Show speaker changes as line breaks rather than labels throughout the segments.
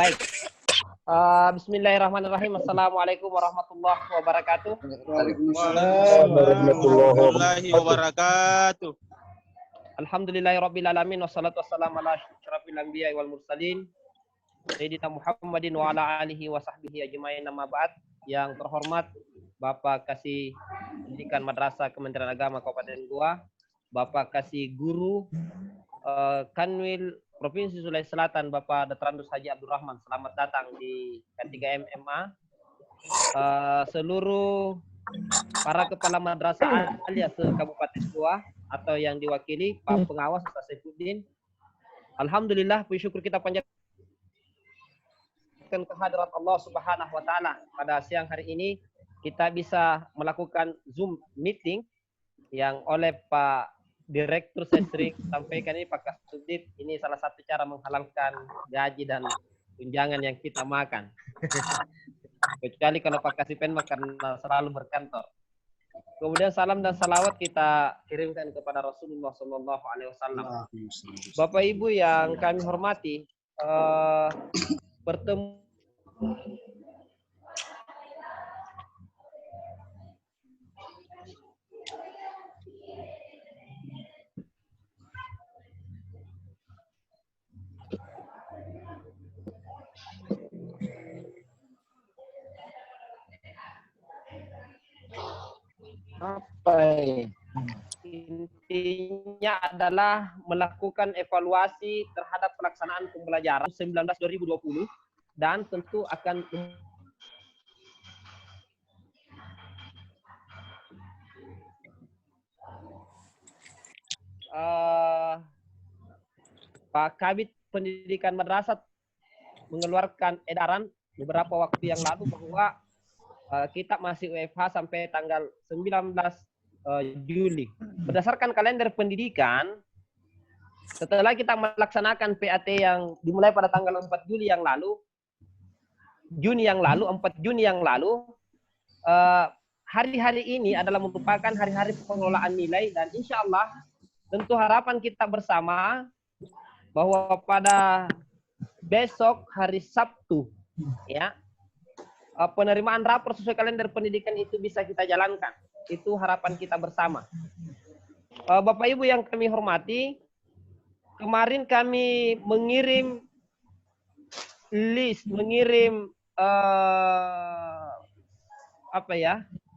Baik. Bismillahirrahmanirrahim. Assalamualaikum warahmatullahi wabarakatuh.
Waalaikumsalam warahmatullahi wabarakatuh.
Alhamdulillahirabbil alamin wassalatu wassalamu ala asyrafil anbiya'i wal mursalin sayyidina Muhammadin wa ala alihi wa sahbihi ajmain, amma ba'd. Yang terhormat Bapak Kasih Pendidikan Madrasah Kementerian Agama Kabupaten Goa, Bapak Kasih Guru Kanwil Provinsi Sulawesi Selatan, Bapak Datrandus Haji Abdurrahman, selamat datang di K3M MA. Seluruh para kepala madrasah alia se-Kabupaten Goa atau yang diwakili Pak Pengawas Ustaz Saifuddin. Alhamdulillah, puji syukur kita panjatkan kehadirat Allah Subhanahu wa taala. Pada siang hari ini kita bisa melakukan Zoom meeting yang oleh Pak Direktur saya sering sampaikan ini, Pak Kasubdit, ini salah satu cara menghalalkan gaji dan tunjangan yang kita makan. Kecuali kalau Pak Kasipen karena selalu berkantor. Kemudian salam dan salawat kita kirimkan kepada Rasulullah SAW. Bapak Ibu yang kami hormati, pertemuan intinya adalah melakukan evaluasi terhadap pelaksanaan pembelajaran 2019-2020 dan tentu akan Pak Kabid Pendidikan Madrasah mengeluarkan edaran beberapa waktu yang lalu bahwa kita masih WFH sampai tanggal 19 Juli. Berdasarkan kalender pendidikan, setelah kita melaksanakan PAT yang dimulai pada tanggal 4 Juni yang lalu, 4 Juni yang lalu, hari-hari ini adalah merupakan hari-hari pengelolaan nilai, dan insya Allah tentu harapan kita bersama bahwa pada besok hari Sabtu, ya, penerimaan rapor sesuai kalender pendidikan itu bisa kita jalankan. Itu harapan kita bersama. Bapak Ibu yang kami hormati, kemarin kami mengirim list,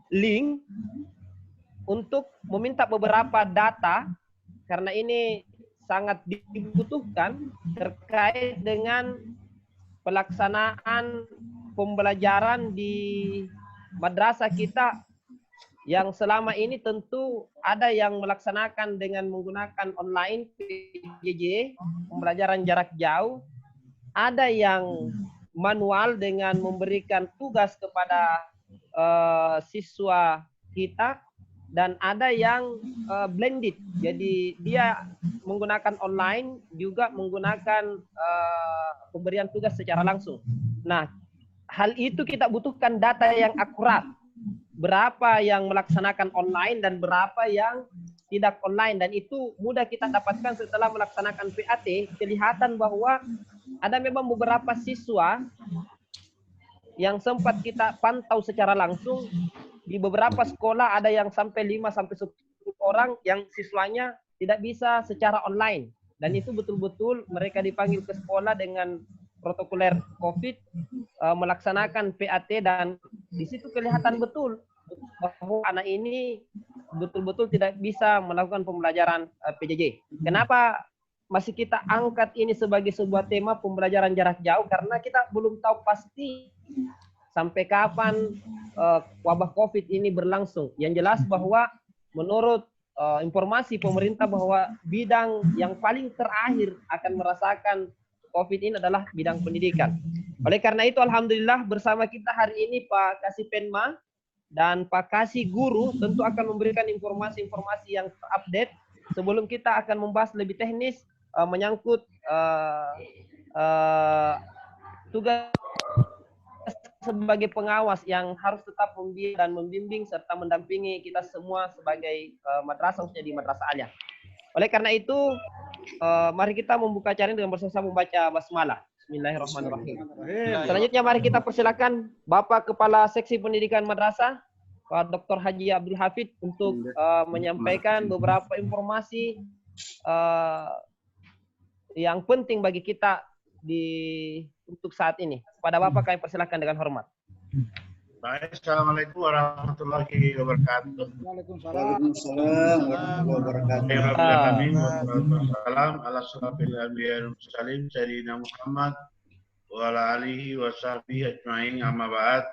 link untuk meminta beberapa data karena ini sangat dibutuhkan terkait dengan pelaksanaan pembelajaran di madrasah kita yang selama ini tentu ada yang melaksanakan dengan menggunakan online PJJ, pembelajaran jarak jauh, ada yang manual dengan memberikan tugas kepada siswa kita, dan ada yang blended, jadi dia menggunakan online juga menggunakan pemberian tugas secara langsung. Nah, hal itu kita butuhkan data yang akurat. Berapa yang melaksanakan online dan berapa yang tidak online, dan itu mudah kita dapatkan setelah melaksanakan PAT. Kelihatan bahwa ada memang beberapa siswa yang sempat kita pantau secara langsung. Di beberapa sekolah ada yang sampai 5 sampai 10 orang yang siswanya tidak bisa secara online, dan itu betul-betul mereka dipanggil ke sekolah dengan protokoler COVID, melaksanakan PAT, dan di situ kelihatan betul bahwa anak ini betul-betul tidak bisa melakukan pembelajaran PJJ. Kenapa masih kita angkat ini sebagai sebuah tema pembelajaran jarak jauh? Karena kita belum tahu pasti sampai kapan wabah COVID ini berlangsung. Yang jelas bahwa menurut informasi pemerintah bahwa bidang yang paling terakhir akan merasakan COVID ini adalah bidang pendidikan. Oleh karena itu, alhamdulillah bersama kita hari ini Pak Kasih Penma dan Pak Kasih Guru tentu akan memberikan informasi-informasi yang terupdate. Sebelum kita akan membahas lebih teknis menyangkut tugas sebagai pengawas yang harus tetap membimbing serta mendampingi kita semua sebagai madrasah, khususnya di Madrasah Aliyah. Oleh karena itu, mari kita membuka acara dengan bersama-sama membaca basmalah. Bismillahirrahmanirrahim. Selanjutnya mari kita persilakan Bapak Kepala Seksi Pendidikan Madrasah, Pak Dr. Haji Abdul Hafid untuk menyampaikan beberapa informasi yang penting bagi kita untuk saat ini. Pada Bapak kami persilakan dengan hormat.
Baik, Assalamualaikum warahmatullahi wabarakatuh.
Waalaikumsalam warahmatullahi wabarakatuh.
Salam ala surafil anbiya wal mursalin sayyidina Muhammad wa ala alihi wa sahbihi ajmain, amma ba'd.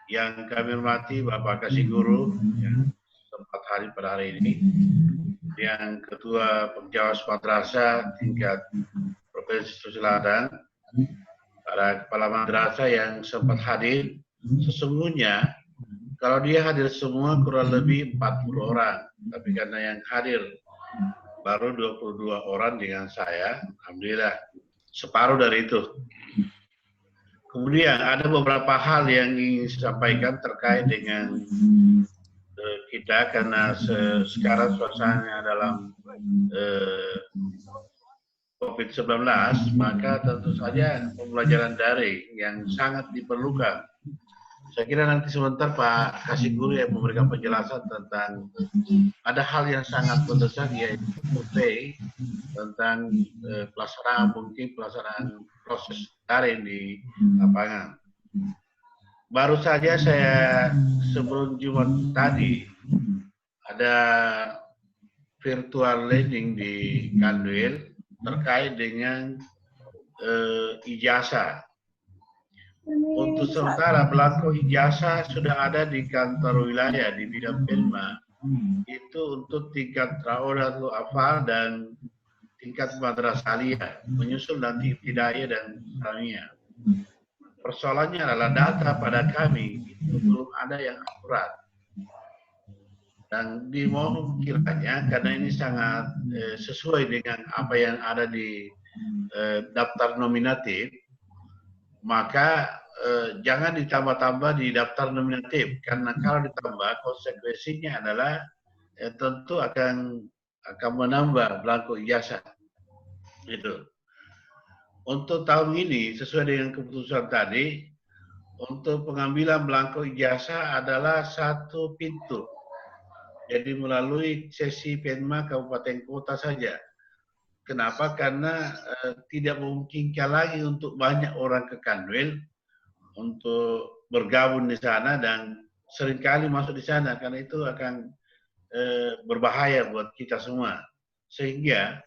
Yang kami hormati Bapak Kasih Guru yang sempat hadir pada hari ini, yang Ketua Pengawas Madrasah tingkat Provinsi Sulawesi Selatan, para kepala madrasah yang sempat hadir. Sesungguhnya kalau dia hadir semua kurang lebih 40 orang, tapi karena yang hadir baru 22 orang dengan saya, alhamdulillah separuh dari itu. Kemudian ada beberapa hal yang ingin disampaikan terkait dengan kita, karena sekarang suasana dalam COVID-19, maka tentu saja pembelajaran daring yang sangat diperlukan. Saya kira nanti sebentar Pak Kasih Guru yang memberikan penjelasan tentang ada hal yang sangat mendesak, yaitu tentang pelaksanaan proses daring di lapangan. Baru saja saya sebelum Jumat tadi ada virtual learning di Kanwil terkait dengan ijazah. Untuk sementara belangko ijazah sudah ada di kantor wilayah di bidang Pelma. Itu untuk tingkat Raodatul Afal dan tingkat madrasah aliyah, menyusul nanti ibtidaiyah dan sanawiyah. Persoalannya adalah data pada kami itu belum ada yang akurat. Dan dimohon kiranya, karena ini sangat sesuai dengan apa yang ada di daftar nominatif, maka jangan ditambah-tambah di daftar nominatif, karena kalau ditambah konsekuensinya adalah tentu akan menambah belangko ijazah. Gitu. Untuk tahun ini sesuai dengan keputusan tadi, untuk pengambilan belangko ijazah adalah satu pintu. Jadi melalui sesi Penma kabupaten kota saja. Kenapa? Karena tidak memungkinkan lagi untuk banyak orang ke Kanwil untuk bergabung di sana dan seringkali masuk di sana, karena itu akan berbahaya buat kita semua. Sehingga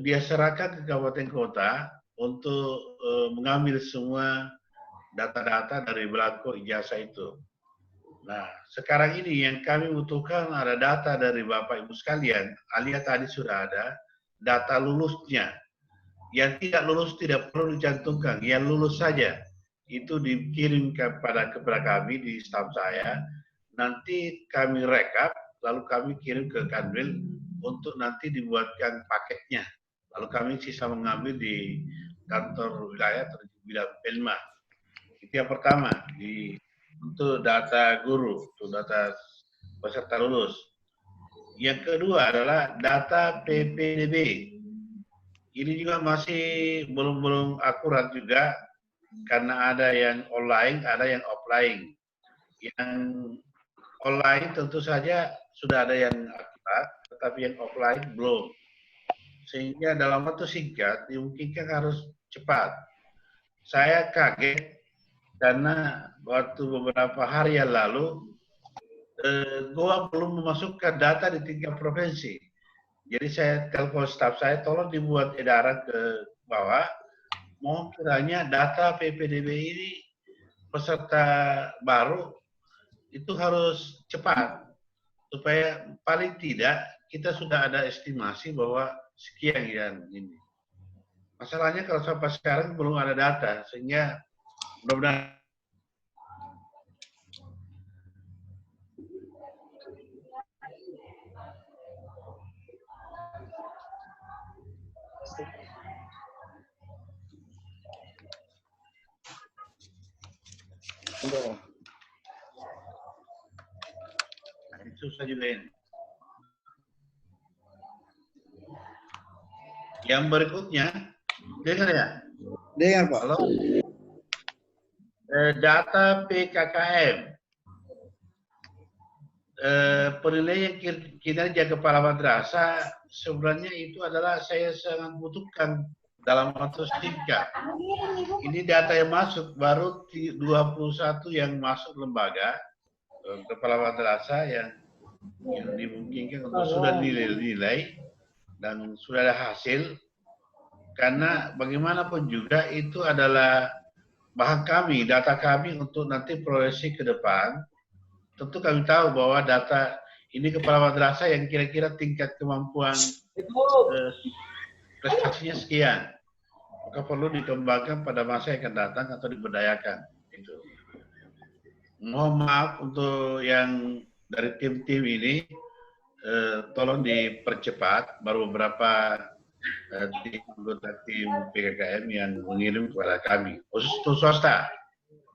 dia serahkan ke kabupaten kota untuk mengambil semua data-data dari belangko ijazah itu. Nah, sekarang ini yang kami butuhkan ada data dari Bapak Ibu sekalian. Alia tadi sudah ada data lulusnya. Yang tidak lulus tidak perlu dicantumkan, yang lulus saja. Itu dikirim kepada kami di staf saya. Nanti kami rekap, lalu kami kirim ke Kanwil untuk nanti dibuatkan paketnya. Lalu kami sisa mengambil di kantor wilayah atau di bidang Pelma. Itu yang pertama, untuk data guru, untuk data peserta lulus. Yang kedua adalah data PPDB. Ini juga masih belum akurat juga, karena ada yang online, ada yang offline. Yang online tentu saja sudah ada yang akurat, tetapi yang offline belum. Sehingga dalam waktu singkat dimungkinkan harus cepat. Saya kaget karena waktu beberapa hari yang lalu Goa belum memasukkan data di tingkat provinsi. Jadi saya telepon staf saya, tolong dibuat edaran ke bawah, mohon kiranya data PPDB ini peserta baru itu harus cepat, supaya paling tidak kita sudah ada estimasi bahwa sekian yang ini. Masalahnya kalau sampai sekarang belum ada data, sehingga mudah-mudahan susah juga ini. Yang berikutnya, dengar ya.
Dengar Pak.
Halo? Data PKKM. Penilaian kinerja kepala madrasah sebenarnya itu adalah saya sangat butuhkan dalam waktu singkat. Ini data yang masuk baru 21 yang masuk lembaga kepala madrasah yang dimungkinkan untuk sudah nilai dan sudah ada hasil, karena bagaimanapun juga itu adalah bahan kami, data kami untuk nanti proyeksi ke depan. Tentu kami tahu bahwa data ini kepala madrasah yang kira-kira tingkat kemampuan prestasinya sekian, maka perlu dikembangkan pada masa yang akan datang atau diberdayakan. Itu. Mohon maaf untuk yang dari tim-tim ini, tolong dipercepat. Baru beberapa anggota tim PKKM yang mengirim kepada kami, khusus untuk swasta.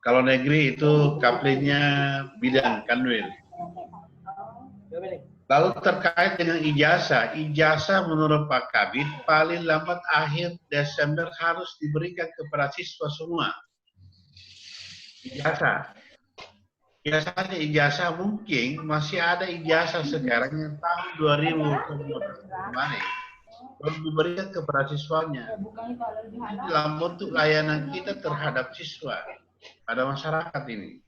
Kalau negeri itu kaplingnya bidang kanwil. Lalu terkait dengan ijazah, ijazah menurut Pak Kabid paling lambat akhir Desember harus diberikan kepada siswa semua. Ijazah. Biasanya ijazah mungkin masih ada ijazah sekarang yang tahun 2000 kemarin belum diberikan kepada siswanya. Ini dalam bentuk layanan kita terhadap siswa pada masyarakat ini.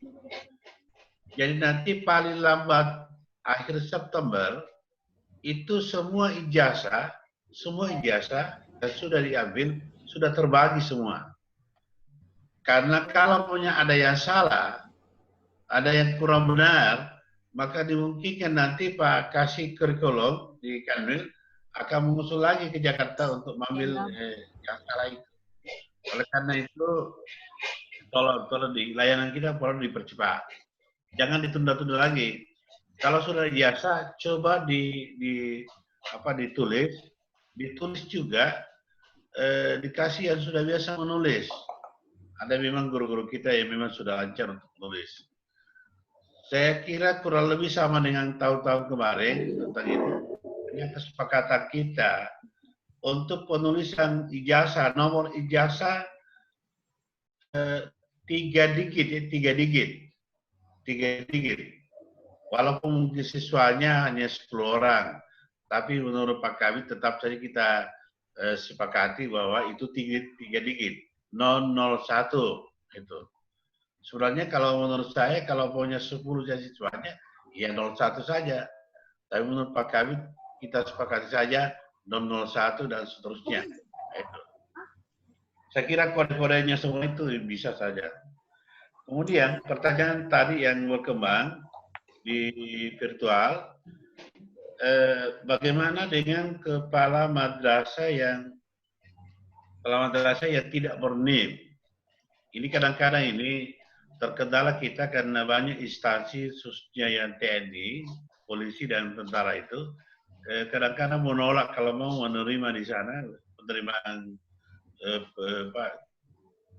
Jadi nanti paling lambat akhir September itu semua ijazah yang sudah diambil sudah terbagi semua. Karena kalau punya ada yang salah, ada yang kurang benar, maka dimungkinkan nanti Pak Kasih Kurikulum di Kanwil akan mengusul lagi ke Jakarta untuk mengambil yang salah itu. Oleh karena itu, tolong di layanan kita perlu dipercepat. Jangan ditunda-tunda lagi. Kalau sudah ijazah, coba ditulis juga, dikasih yang sudah biasa menulis. Ada memang guru-guru kita yang memang sudah lancar untuk menulis. Saya kira kurang lebih sama dengan tahun-tahun kemarin tentang itu. Ini kesepakatan kita untuk penulisan ijazah, nomor ijazah 3 digit. Walaupun mungkin siswanya hanya 10 orang, tapi menurut Pak Kabid tetap saja kita sepakati bahwa itu 3 digit, 001 itu. Sebenarnya kalau menurut saya, kalau punya 10 siswanya, ya 01 saja. Tapi menurut Pak Kabid, kita sepakati saja 001 dan seterusnya. Itu. Saya kira kode-kodenya semua itu bisa saja. Kemudian pertanyaan tadi yang berkembang di virtual, bagaimana dengan kepala madrasah yang tidak berNIM? Ini kadang-kadang ini terkendala kita karena banyak instansi khususnya yang TNI, polisi dan tentara itu kadang-kadang menolak kalau mau menerima di sana penerimaan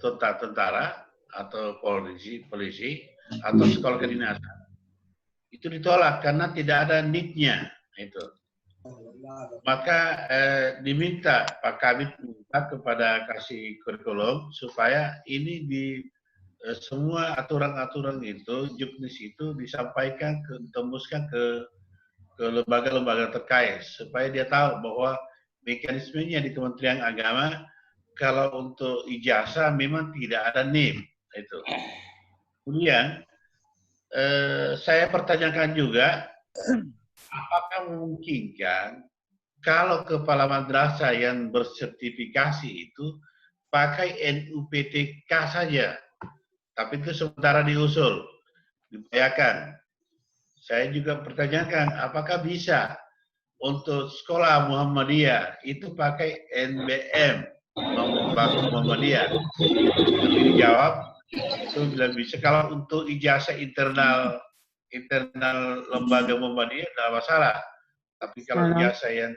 tentara atau polisi atau sekolah kedinasan. Itu ditolak karena tidak ada NIK-nya itu. Maka diminta Pak Kabid minta kepada Kasih Kurikulum supaya ini di semua aturan-aturan itu, juknis itu disampaikan, ditembuskan ke lembaga-lembaga terkait supaya dia tahu bahwa mekanismenya di Kementerian Agama kalau untuk ijazah memang tidak ada NIM itu. Kemudian saya pertanyakan juga, apakah memungkinkan kalau kepala madrasah yang bersertifikasi itu pakai NUPTK saja, tapi itu sementara diusul, diupayakan. Saya juga pertanyakan, apakah bisa untuk sekolah Muhammadiyah itu pakai NBM, nomor baku Muhammadiyah? Tapi dijawab, itu bilang bisa. Kalau untuk ijazah internal lembaga Muhammadiyah tidak masalah. Tapi kalau ijazah yang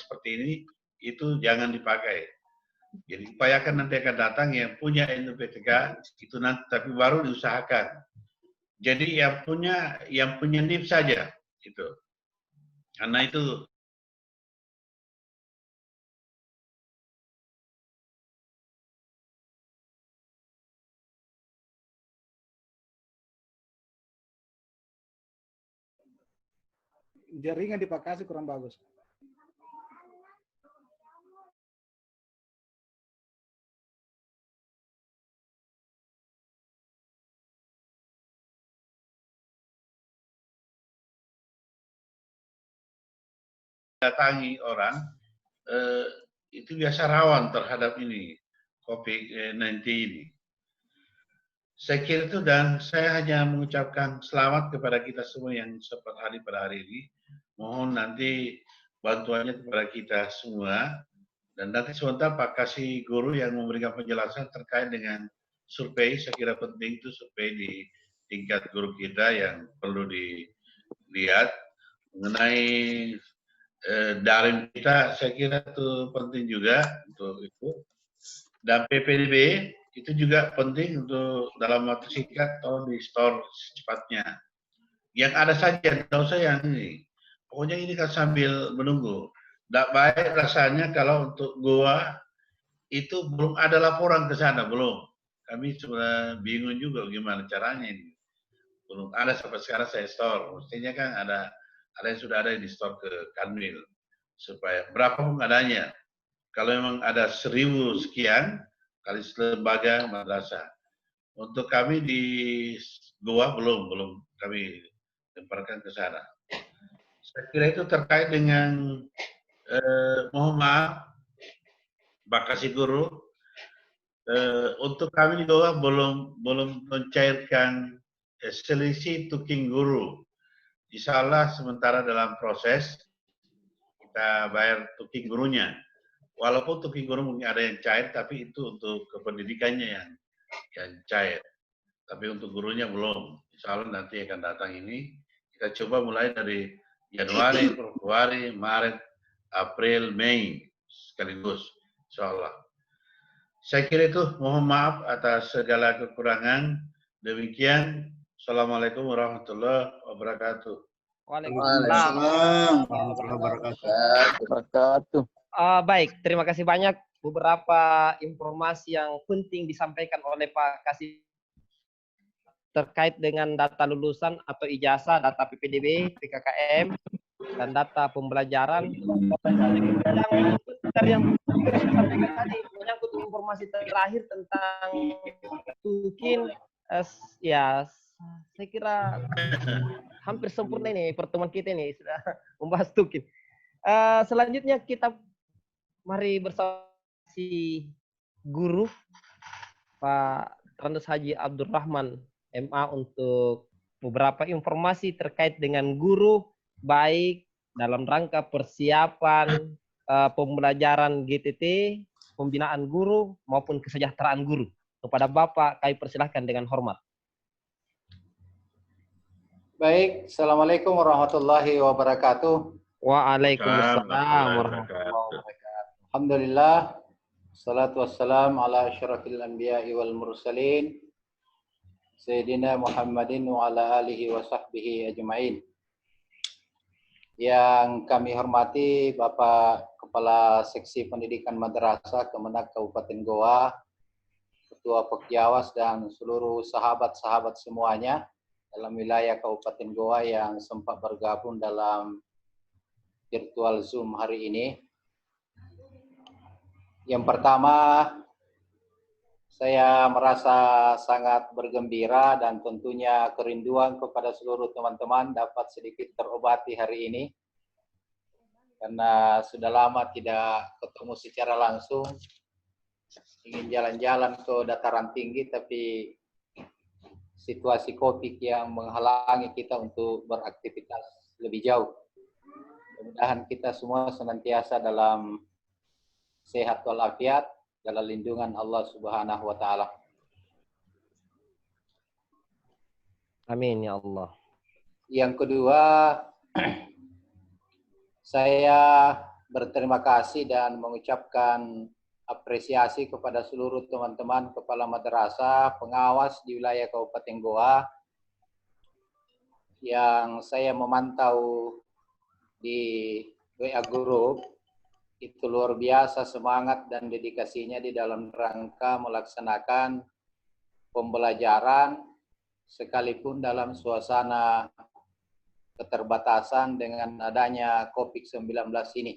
seperti ini, itu jangan dipakai. Jadi upayakan nanti akan datang yang punya NUPTK itu nanti, tapi baru diusahakan. Jadi yang punya NIP saja itu. Karena itu
jaringan di Bekasi kurang bagus.
Datangi orang itu biasa rawan terhadap ini COVID-19 ini. Saya kira itu, dan saya hanya mengucapkan selamat kepada kita semua yang sempat hadir pada hari ini. Mohon nanti bantuannya kepada kita semua, dan nanti sebentar Pak Kasih Guru yang memberikan penjelasan terkait dengan survei. Saya kira penting itu survei di tingkat guru kita yang perlu dilihat mengenai daring kita. Saya kira itu penting juga untuk itu. Dan PPDB itu juga penting untuk dalam waktu singkat atau di store secepatnya. Yang ada saja, tidak usah yang ini. Pokoknya ini kan sambil menunggu. Tidak baik rasanya kalau untuk Goa itu belum ada laporan ke sana, belum. Kami sudah bingung juga gimana caranya ini. Belum ada sampai sekarang saya store. Mestinya kan ada yang sudah ada di store ke Kanwil. Supaya berapapun adanya. Kalau memang ada 1000 sekian kali lembaga madrasah. Untuk kami di Goa belum kami lemparkan ke sana. Saya kira itu terkait dengan mohon maaf Pak Kasih Guru, untuk kami di Goa belum mencairkan selisih tuking guru. Insya Allah sementara dalam proses kita bayar tuking gurunya. Walaupun tuking guru mungkin ada yang cair, tapi itu untuk kependidikannya yang cair. Tapi untuk gurunya belum. Insya Allah nanti akan datang ini. Kita coba mulai dari Januari, Februari, Maret, April, Mei sekaligus. Insya Allah. Saya kira itu, mohon maaf atas segala kekurangan. Demikian. Assalamualaikum warahmatullahi wabarakatuh.
Waalaikumsalam
warahmatullahi wabarakatuh.
Baik, terima kasih banyak. Beberapa informasi yang penting disampaikan oleh Pak Kasih terkait dengan data lulusan atau ijazah, data PPDB, PKKM, dan data pembelajaran. Yang disampaikan tadi menyangkut informasi terakhir tentang tukin, ya saya kira hampir sempurna ini pertemuan kita ini sudah membahas tukin. Selanjutnya kita mari bersama si guru Pak Randes Haji Abdurrahman MA untuk beberapa informasi terkait dengan guru, baik dalam rangka persiapan pembelajaran GTT, pembinaan guru maupun kesejahteraan guru. Kepada Bapak kami persilahkan dengan hormat.
Baik, Assalamualaikum warahmatullahi wabarakatuh.
Waalaikumsalam warahmatullahi wabarakatuh.
Alhamdulillah, salatu wassalam ala asyrafil anbiya'i wal mursalin, Sayyidina Muhammadin wa ala alihi wa sahbihi ajma'in. Yang kami hormati Bapak Kepala Seksi Pendidikan Madrasah Kemenak Kabupaten Goa, Ketua Pekjawas dan seluruh sahabat-sahabat semuanya dalam wilayah Kabupaten Goa yang sempat bergabung dalam virtual Zoom hari ini. Yang pertama, saya merasa sangat bergembira dan tentunya kerinduan kepada seluruh teman-teman dapat sedikit terobati hari ini. Karena sudah lama tidak ketemu secara langsung. Ingin jalan-jalan ke dataran tinggi, tapi situasi COVID yang menghalangi kita untuk beraktivitas lebih jauh. Mudah-mudahan kita semua senantiasa dalam sehat walafiat dalam lindungan Allah Subhanahu wa taala.
Amin ya Allah.
Yang kedua, saya berterima kasih dan mengucapkan apresiasi kepada seluruh teman-teman kepala madrasah, pengawas di wilayah Kabupaten Goa yang saya memantau di WA Group. Itu luar biasa semangat dan dedikasinya di dalam rangka melaksanakan pembelajaran sekalipun dalam suasana keterbatasan dengan adanya COVID-19 ini.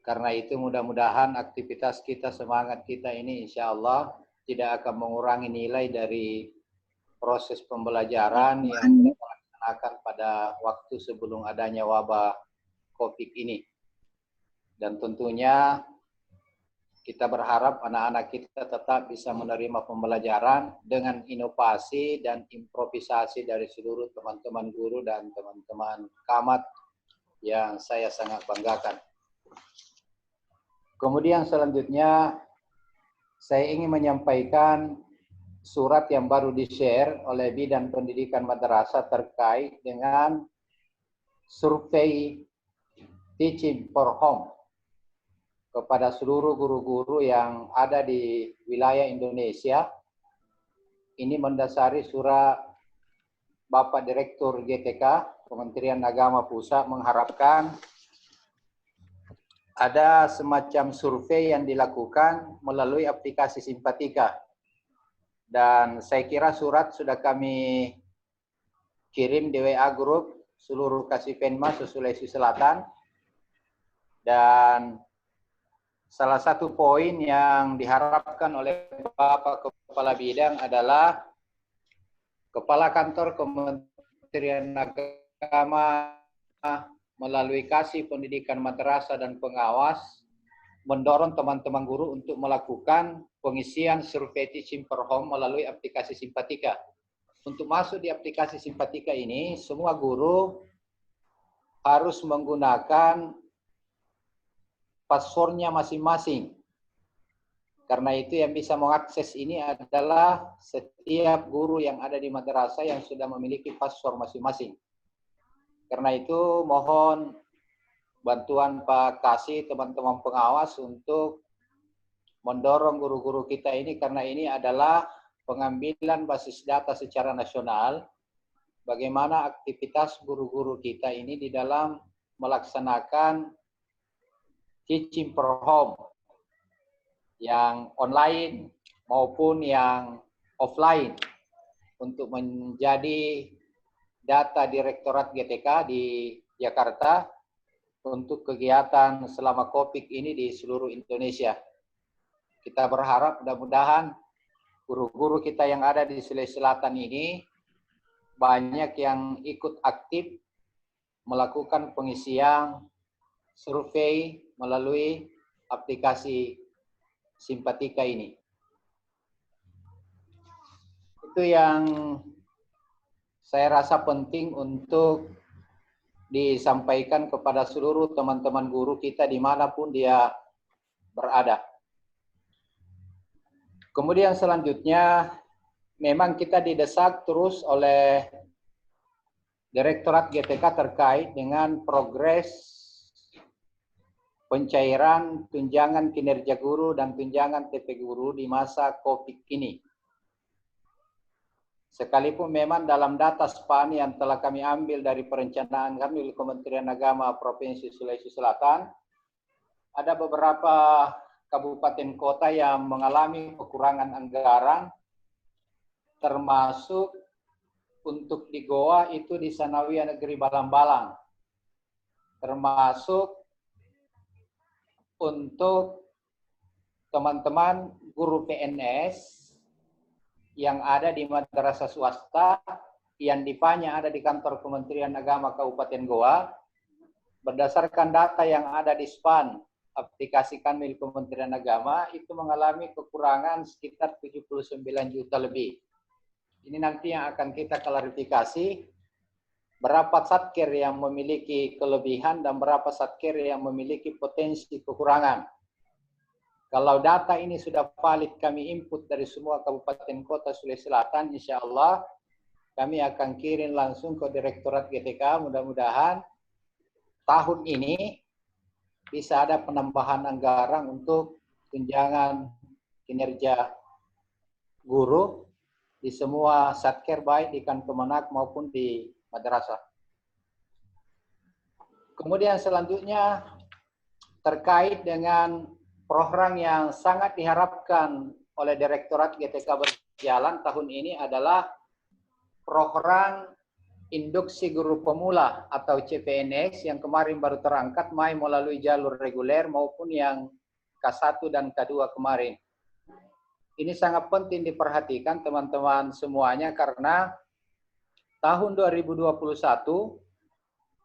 Karena itu mudah-mudahan aktivitas kita, semangat kita ini insya Allah tidak akan mengurangi nilai dari proses pembelajaran yang kita laksanakan pada waktu sebelum adanya wabah COVID ini. Dan tentunya kita berharap anak-anak kita tetap bisa menerima pembelajaran dengan inovasi dan improvisasi dari seluruh teman-teman guru dan teman-teman camat yang saya sangat banggakan. Kemudian selanjutnya saya ingin menyampaikan surat yang baru di-share oleh Bidan Pendidikan Madrasah terkait dengan survei Teaching for Home kepada seluruh guru-guru yang ada di wilayah Indonesia. Ini mendasari surat Bapak Direktur GTK, Kementerian Agama Pusat, mengharapkan ada semacam survei yang dilakukan melalui aplikasi Simpatika. Dan saya kira surat sudah kami kirim di WA Group seluruh Kasipenmas Sulawesi Selatan. Dan salah satu poin yang diharapkan oleh Bapak Kepala Bidang adalah Kepala Kantor Kementerian Agama melalui Kasih Pendidikan Madrasah dan Pengawas mendorong teman-teman guru untuk melakukan pengisian survei Teaching for Home melalui aplikasi Simpatika. Untuk masuk di aplikasi Simpatika ini, semua guru harus menggunakan passwordnya masing-masing. Karena itu yang bisa mengakses ini adalah setiap guru yang ada di madrasah yang sudah memiliki password masing-masing. Karena itu mohon bantuan Pak Kasih, teman-teman pengawas untuk mendorong guru-guru kita ini, karena ini adalah pengambilan basis data secara nasional. Bagaimana aktivitas guru-guru kita ini di dalam melaksanakan Teaching for Home yang online maupun yang offline untuk menjadi data Direktorat GTK di Jakarta untuk kegiatan selama COVID ini di seluruh Indonesia. Kita berharap mudah-mudahan guru-guru kita yang ada di Sulawesi Selatan ini banyak yang ikut aktif melakukan pengisian survei melalui aplikasi Simpatika ini. Itu yang saya rasa penting untuk disampaikan kepada seluruh teman-teman guru kita dimanapun dia berada. Kemudian selanjutnya, memang kita didesak terus oleh Direktorat GTK terkait dengan progres pencairan tunjangan kinerja guru dan tunjangan TP guru di masa COVID ini. Sekalipun memang dalam data SPAN yang telah kami ambil dari perencanaan kami di Kementerian Agama Provinsi Sulawesi Selatan, ada beberapa kabupaten kota yang mengalami kekurangan anggaran, termasuk untuk di Goa itu di Sanawiyah Negeri Balang-Balang, termasuk untuk teman-teman guru PNS yang ada di madrasah swasta yang dipanya ada di kantor Kementerian Agama Kabupaten Goa, berdasarkan data yang ada di SPAN aplikasi kami di Kementerian Agama itu mengalami kekurangan sekitar 79 juta lebih. Ini nanti yang akan kita klarifikasi berapa satker yang memiliki kelebihan dan berapa satker yang memiliki potensi kekurangan. Kalau data ini sudah valid kami input dari semua kabupaten kota Sulawesi Selatan, insya Allah kami akan kirim langsung ke Direktorat GTK. Mudah-mudahan tahun ini bisa ada penambahan anggaran untuk tunjangan kinerja guru di semua satker baik di Kemenak maupun di madrasah. Kemudian selanjutnya terkait dengan program yang sangat diharapkan oleh Direktorat GTK berjalan tahun ini adalah program induksi guru pemula atau CPNS yang kemarin baru terangkat baik melalui jalur reguler maupun yang K1 dan K2 kemarin. Ini sangat penting diperhatikan teman-teman semuanya karena tahun 2021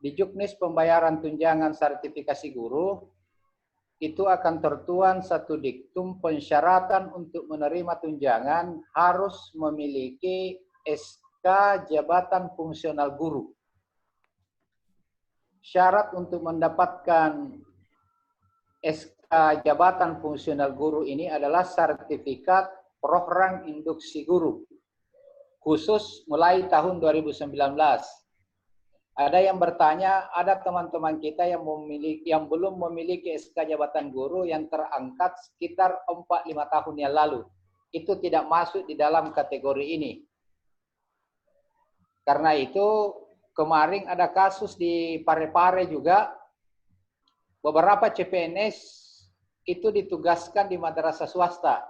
di Juknis pembayaran tunjangan sertifikasi guru itu akan tertuang satu diktum pensyaratan untuk menerima tunjangan harus memiliki SK jabatan fungsional guru. Syarat untuk mendapatkan SK jabatan fungsional guru ini adalah sertifikat program induksi guru khusus mulai tahun 2019. Ada yang bertanya, ada teman-teman kita yang belum memiliki SK jabatan guru yang terangkat sekitar 4-5 tahun yang lalu. Itu tidak masuk di dalam kategori ini. Karena itu kemarin ada kasus di Parepare juga, beberapa CPNS itu ditugaskan di madrasah swasta.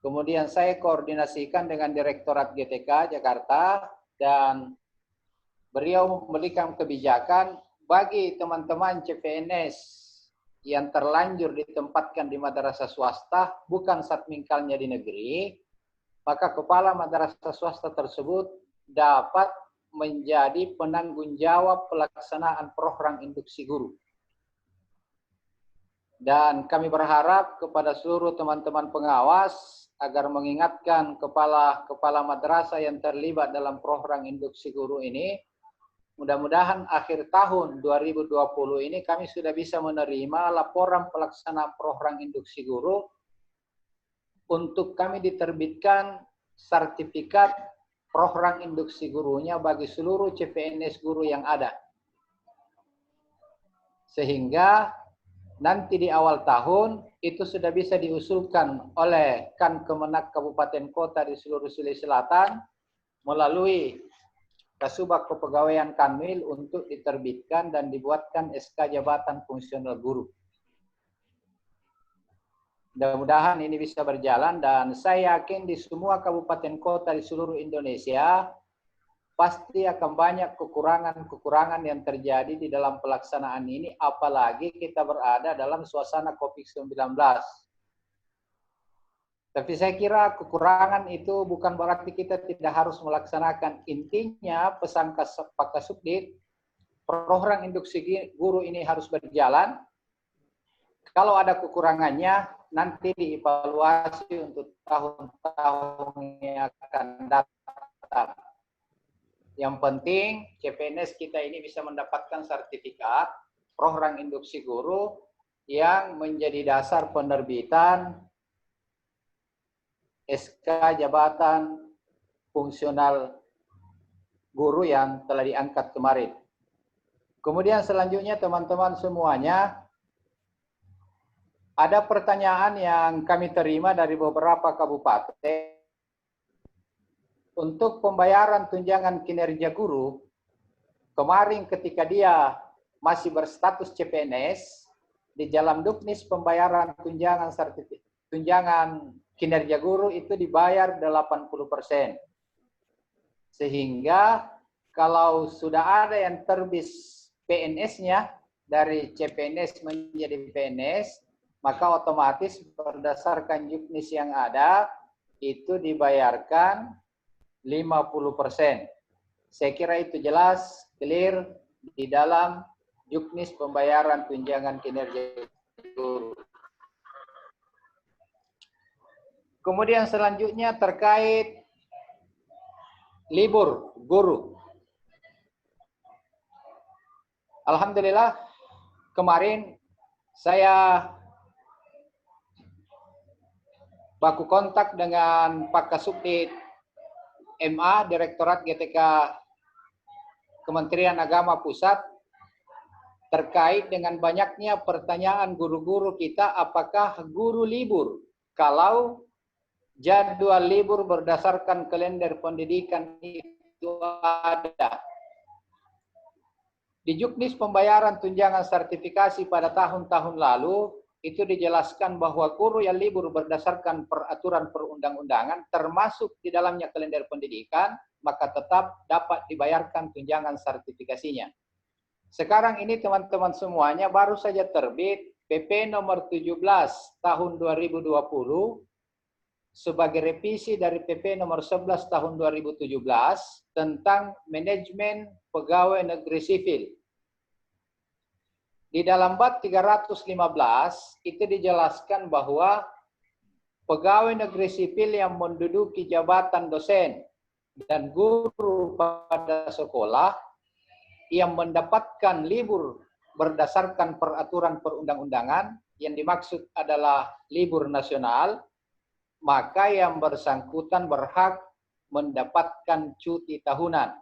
Kemudian saya koordinasikan dengan Direktorat GTK Jakarta dan beliau memberikan kebijakan bagi teman-teman CPNS yang terlanjur ditempatkan di madrasah swasta, bukan satmingkalnya di negeri, maka kepala madrasah swasta tersebut dapat menjadi penanggung jawab pelaksanaan program induksi guru. Dan kami berharap kepada seluruh teman-teman pengawas agar mengingatkan kepala madrasah yang terlibat dalam program induksi guru ini. Mudah-mudahan akhir tahun 2020 ini kami sudah bisa menerima laporan pelaksanaan program induksi guru untuk kami diterbitkan sertifikat program induksi gurunya bagi seluruh CPNS guru yang ada. Sehingga nanti di awal tahun itu sudah bisa diusulkan oleh Kemenak Kabupaten Kota di seluruh Sulawesi Selatan melalui Kasubag Kepegawaian Kanwil untuk diterbitkan dan dibuatkan SK jabatan fungsional guru. Mudah-mudahan ini bisa berjalan dan saya yakin di semua kabupaten kota di seluruh Indonesia pasti akan banyak kekurangan-kekurangan yang terjadi di dalam pelaksanaan ini, apalagi kita berada dalam suasana COVID-19. Tapi saya kira kekurangan itu bukan berarti kita tidak harus melaksanakan. Intinya pesan Pak Kasubdit, program induksi guru ini harus berjalan. Kalau ada kekurangannya, nanti dievaluasi untuk tahun-tahun yang akan datang. Yang penting CPNS kita ini bisa mendapatkan sertifikat program induksi guru yang menjadi dasar penerbitan SK jabatan fungsional guru yang telah diangkat kemarin. Kemudian selanjutnya teman-teman semuanya, ada pertanyaan yang kami terima dari beberapa kabupaten. Untuk pembayaran tunjangan kinerja guru, kemarin ketika dia masih berstatus CPNS, di dalam Duknis pembayaran tunjangan kinerja guru itu dibayar 80%. Sehingga kalau sudah ada yang terbit PNS-nya dari CPNS menjadi PNS, maka otomatis berdasarkan Juknis yang ada itu dibayarkan 50%. Saya kira itu jelas, clear di dalam Juknis pembayaran tunjangan kinerja guru. Kemudian selanjutnya terkait libur guru. Alhamdulillah kemarin saya baku kontak dengan Pak Kasubdit MA, Direktorat GTK Kementerian Agama Pusat terkait dengan banyaknya pertanyaan guru-guru kita apakah guru libur kalau jadwal libur berdasarkan kalender pendidikan itu ada. Di Juknis pembayaran tunjangan sertifikasi pada tahun-tahun lalu itu dijelaskan bahwa guru yang libur berdasarkan peraturan perundang-undangan termasuk di dalamnya kalender pendidikan, maka tetap dapat dibayarkan tunjangan sertifikasinya. Sekarang ini teman-teman semuanya baru saja terbit PP nomor 17 tahun 2020 sebagai revisi dari PP nomor 11 tahun 2017 tentang manajemen pegawai negeri sipil. Di dalam bab 315 itu dijelaskan bahwa pegawai negeri sipil yang menduduki jabatan dosen dan guru pada sekolah yang mendapatkan libur berdasarkan peraturan perundang-undangan yang dimaksud adalah libur nasional, maka yang bersangkutan berhak mendapatkan cuti tahunan.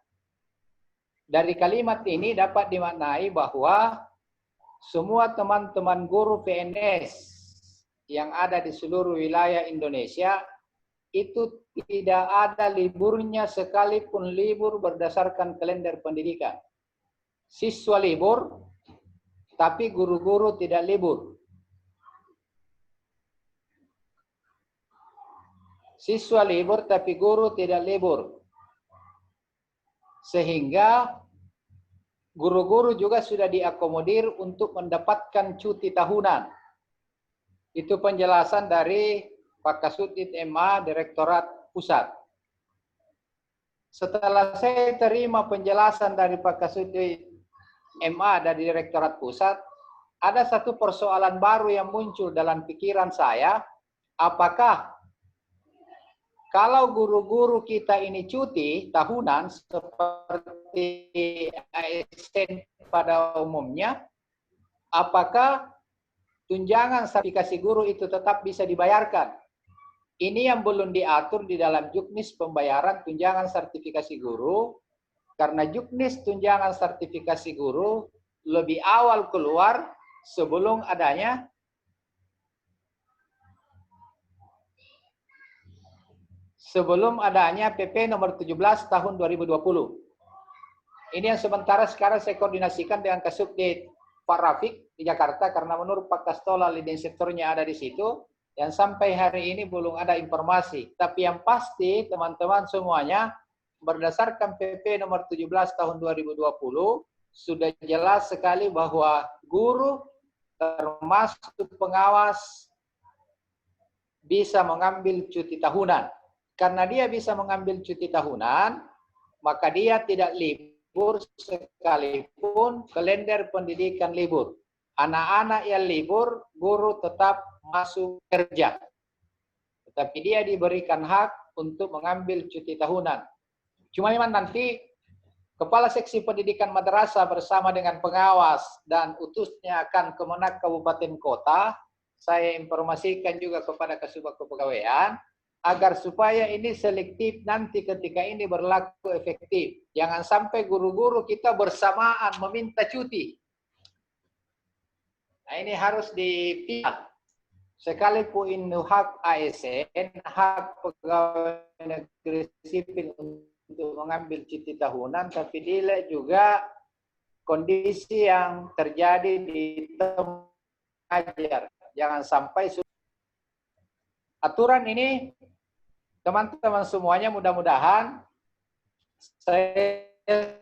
Dari kalimat ini dapat dimaknai bahwa semua teman-teman guru PNS yang ada di seluruh wilayah Indonesia itu tidak ada liburnya sekalipun libur berdasarkan kalender pendidikan. Siswa libur, tapi guru-guru tidak libur. Siswa libur, tapi guru tidak libur. Sehingga guru-guru juga sudah diakomodir untuk mendapatkan cuti tahunan. Itu penjelasan dari Pak Kasudit MA Direktorat Pusat. Setelah saya terima penjelasan dari Pak Kasudit MA dari Direktorat Pusat, ada satu persoalan baru yang muncul dalam pikiran saya. Apakah kalau guru-guru kita ini cuti tahunan seperti ASN pada umumnya, apakah tunjangan sertifikasi guru itu tetap bisa dibayarkan? Ini yang belum diatur di dalam juknis pembayaran tunjangan sertifikasi guru, karena juknis tunjangan sertifikasi guru lebih awal keluar sebelum adanya PP nomor 17 tahun 2020. Ini yang sementara sekarang saya koordinasikan dengan Kasubdit Pak Rafiq di Jakarta, karena menurut Pak Kastola leading sektornya ada di situ, yang sampai hari ini belum ada informasi. Tapi yang pasti teman-teman semuanya, berdasarkan PP nomor 17 tahun 2020, sudah jelas sekali bahwa guru termasuk pengawas bisa mengambil cuti tahunan. Karena dia bisa mengambil cuti tahunan, maka dia tidak libur sekalipun kalender pendidikan libur. Anak-anak yang libur, guru tetap masuk kerja. Tetapi dia diberikan hak untuk mengambil cuti tahunan. Cuma memang nanti Kepala Seksi Pendidikan Madrasah bersama dengan pengawas dan utusnya akan Kemenak Kabupaten Kota, saya informasikan juga kepada Kasubag Kepegawaian, agar supaya ini selektif nanti ketika ini berlaku efektif. Jangan sampai guru-guru kita bersamaan meminta cuti. Nah, ini harus dipilah. Sekalipun ini hak ASN, hak pegawai negeri sipil untuk mengambil cuti tahunan, tapi dilihat juga kondisi yang terjadi di tempat ajar. Jangan sampai aturan ini, teman-teman semuanya, mudah-mudahan saya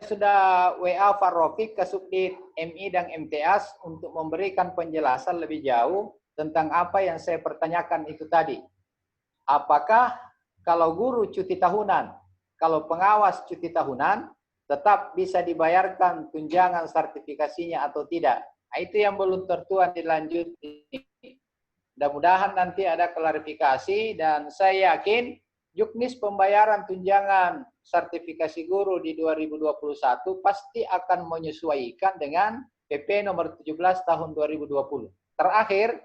sudah WA Pak Rafiq ke Subdit MI dan MTAS untuk memberikan penjelasan lebih jauh tentang apa yang saya pertanyakan itu tadi. Apakah kalau guru cuti tahunan, kalau pengawas cuti tahunan, tetap bisa dibayarkan tunjangan sertifikasinya atau tidak? Nah, itu yang belum tertuang dilanjuti. Mudah-mudahan nanti ada klarifikasi, dan saya yakin juknis pembayaran tunjangan sertifikasi guru di 2021 pasti akan menyesuaikan dengan PP nomor 17 tahun 2020. Terakhir,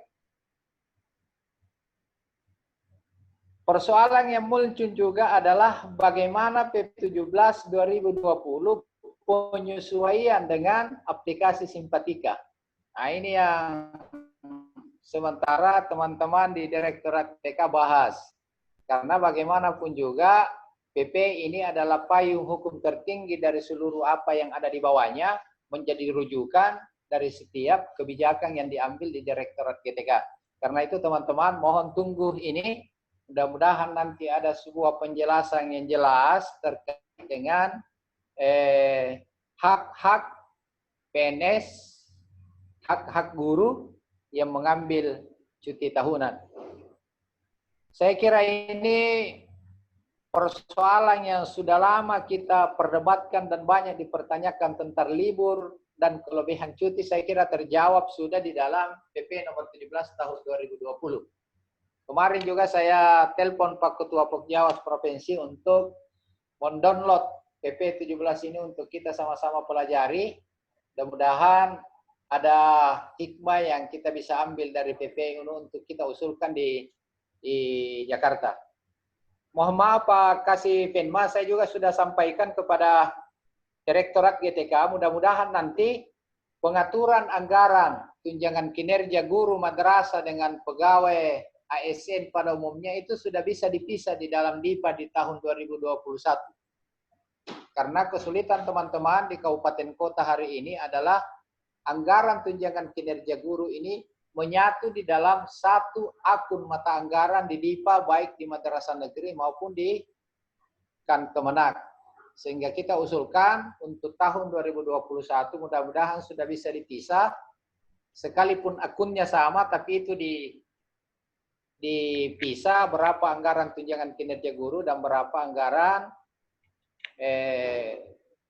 persoalan yang muncul juga adalah bagaimana PP 17 2020 penyesuaian dengan aplikasi Simpatika. Nah, ini yang sementara teman-teman di Direktorat TK bahas. Karena bagaimanapun juga PP ini adalah payung hukum tertinggi dari seluruh apa yang ada di bawahnya, menjadi rujukan dari setiap kebijakan yang diambil di Direktorat GTK. Karena itu teman-teman mohon tunggu ini. Mudah-mudahan nanti ada sebuah penjelasan yang jelas terkait dengan hak-hak PNS, hak-hak guru yang mengambil cuti tahunan. Saya kira ini persoalan yang sudah lama kita perdebatkan dan banyak dipertanyakan tentang libur dan kelebihan cuti, saya kira terjawab sudah di dalam PP nomor 17 tahun 2020. Kemarin juga saya telepon Pak Ketua Pokjawas Provinsi untuk mendownload PP 17 ini untuk kita sama-sama pelajari. Mudah-mudahan ada hikmah yang kita bisa ambil dari PP ini untuk kita usulkan di Jakarta. Mohon maaf Pak Kasih Penma, saya juga sudah sampaikan kepada Direktorat GTK, mudah-mudahan nanti pengaturan anggaran tunjangan kinerja guru madrasah dengan pegawai ASN pada umumnya itu sudah bisa dipisah di dalam DIPA di tahun 2021. Karena kesulitan teman-teman di kabupaten kota hari ini adalah anggaran tunjangan kinerja guru ini menyatu di dalam satu akun mata anggaran di DIPA baik di madrasah negeri maupun di Kemenak. Sehingga kita usulkan untuk tahun 2021 mudah-mudahan sudah bisa dipisah. Sekalipun akunnya sama tapi itu dipisah berapa anggaran tunjangan kinerja guru dan berapa anggaran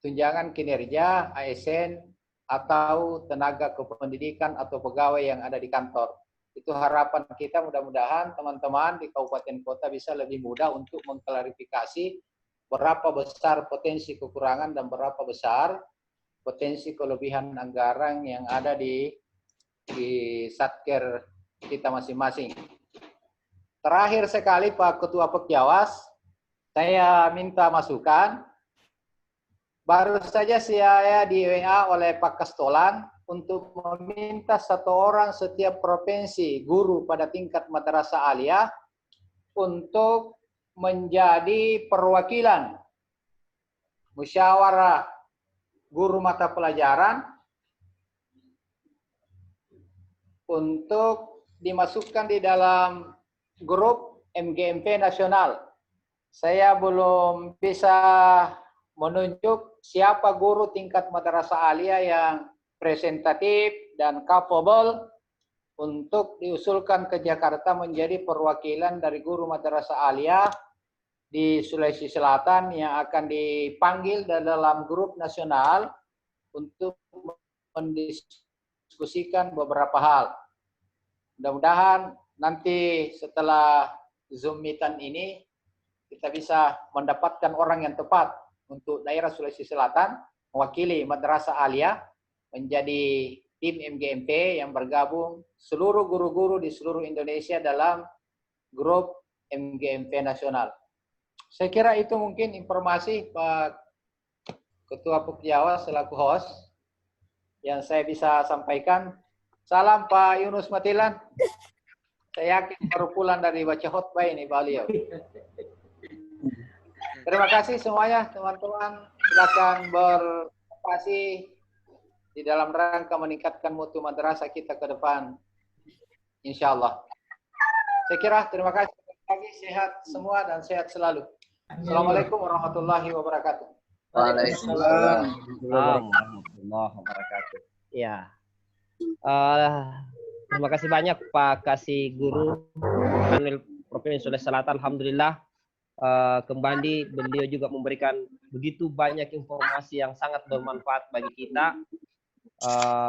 tunjangan kinerja ASN atau tenaga kependidikan atau pegawai yang ada di kantor. Itu harapan kita, mudah-mudahan teman-teman di kabupaten kota bisa lebih mudah untuk mengklarifikasi berapa besar potensi kekurangan dan berapa besar potensi kelebihan anggaran yang ada di satker kita masing-masing. Terakhir sekali Pak Ketua Pokjawas, saya minta masukan. Baru saja saya di WA oleh Pak Kastolan untuk meminta 1 orang setiap provinsi guru pada tingkat madrasah aliyah untuk menjadi perwakilan musyawarah guru mata pelajaran untuk dimasukkan di dalam grup MGMP nasional. Saya belum bisa menunjuk siapa guru tingkat madrasah aliyah yang presentatif dan capable untuk diusulkan ke Jakarta menjadi perwakilan dari guru madrasah aliyah di Sulawesi Selatan yang akan dipanggil dalam grup nasional untuk mendiskusikan beberapa hal. Mudah-mudahan nanti setelah Zoom meeting ini kita bisa mendapatkan orang yang tepat untuk daerah Sulawesi Selatan mewakili madrasah aliyah menjadi tim MGMP yang bergabung seluruh guru-guru di seluruh Indonesia dalam grup MGMP nasional. Saya kira itu mungkin informasi Pak Ketua Pokjawas selaku host yang saya bisa sampaikan. Salam Pak Yunus Matilan. Saya yakin baru pulang dari baca khutbah ini beliau. Terima kasih semuanya teman-teman. Silakan berpartisipasi di dalam rangka meningkatkan mutu madrasah kita ke depan. Insya Allah. Saya kira terima kasih lagi, sehat semua dan sehat selalu. Assalamualaikum warahmatullahi wabarakatuh.
Waalaikumsalam
warahmatullahi wabarakatuh. Ya. Terima kasih banyak Pak Kasih Guru Kanwil Provinsi Sulawesi Selatan. Alhamdulillah kembali beliau juga memberikan begitu banyak informasi yang sangat bermanfaat bagi kita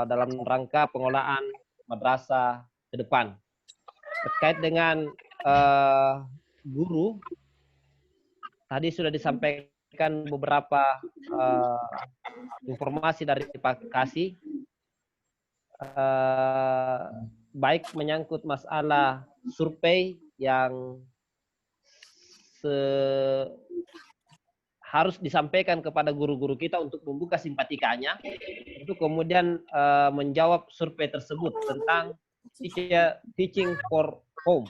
dalam rangka pengelolaan madrasah ke depan. Terkait dengan guru, tadi sudah disampaikan beberapa informasi dari Pak Kasih, baik menyangkut masalah survei yang harus disampaikan kepada guru-guru kita untuk membuka simpatikanya, itu kemudian menjawab survei tersebut tentang teaching for home,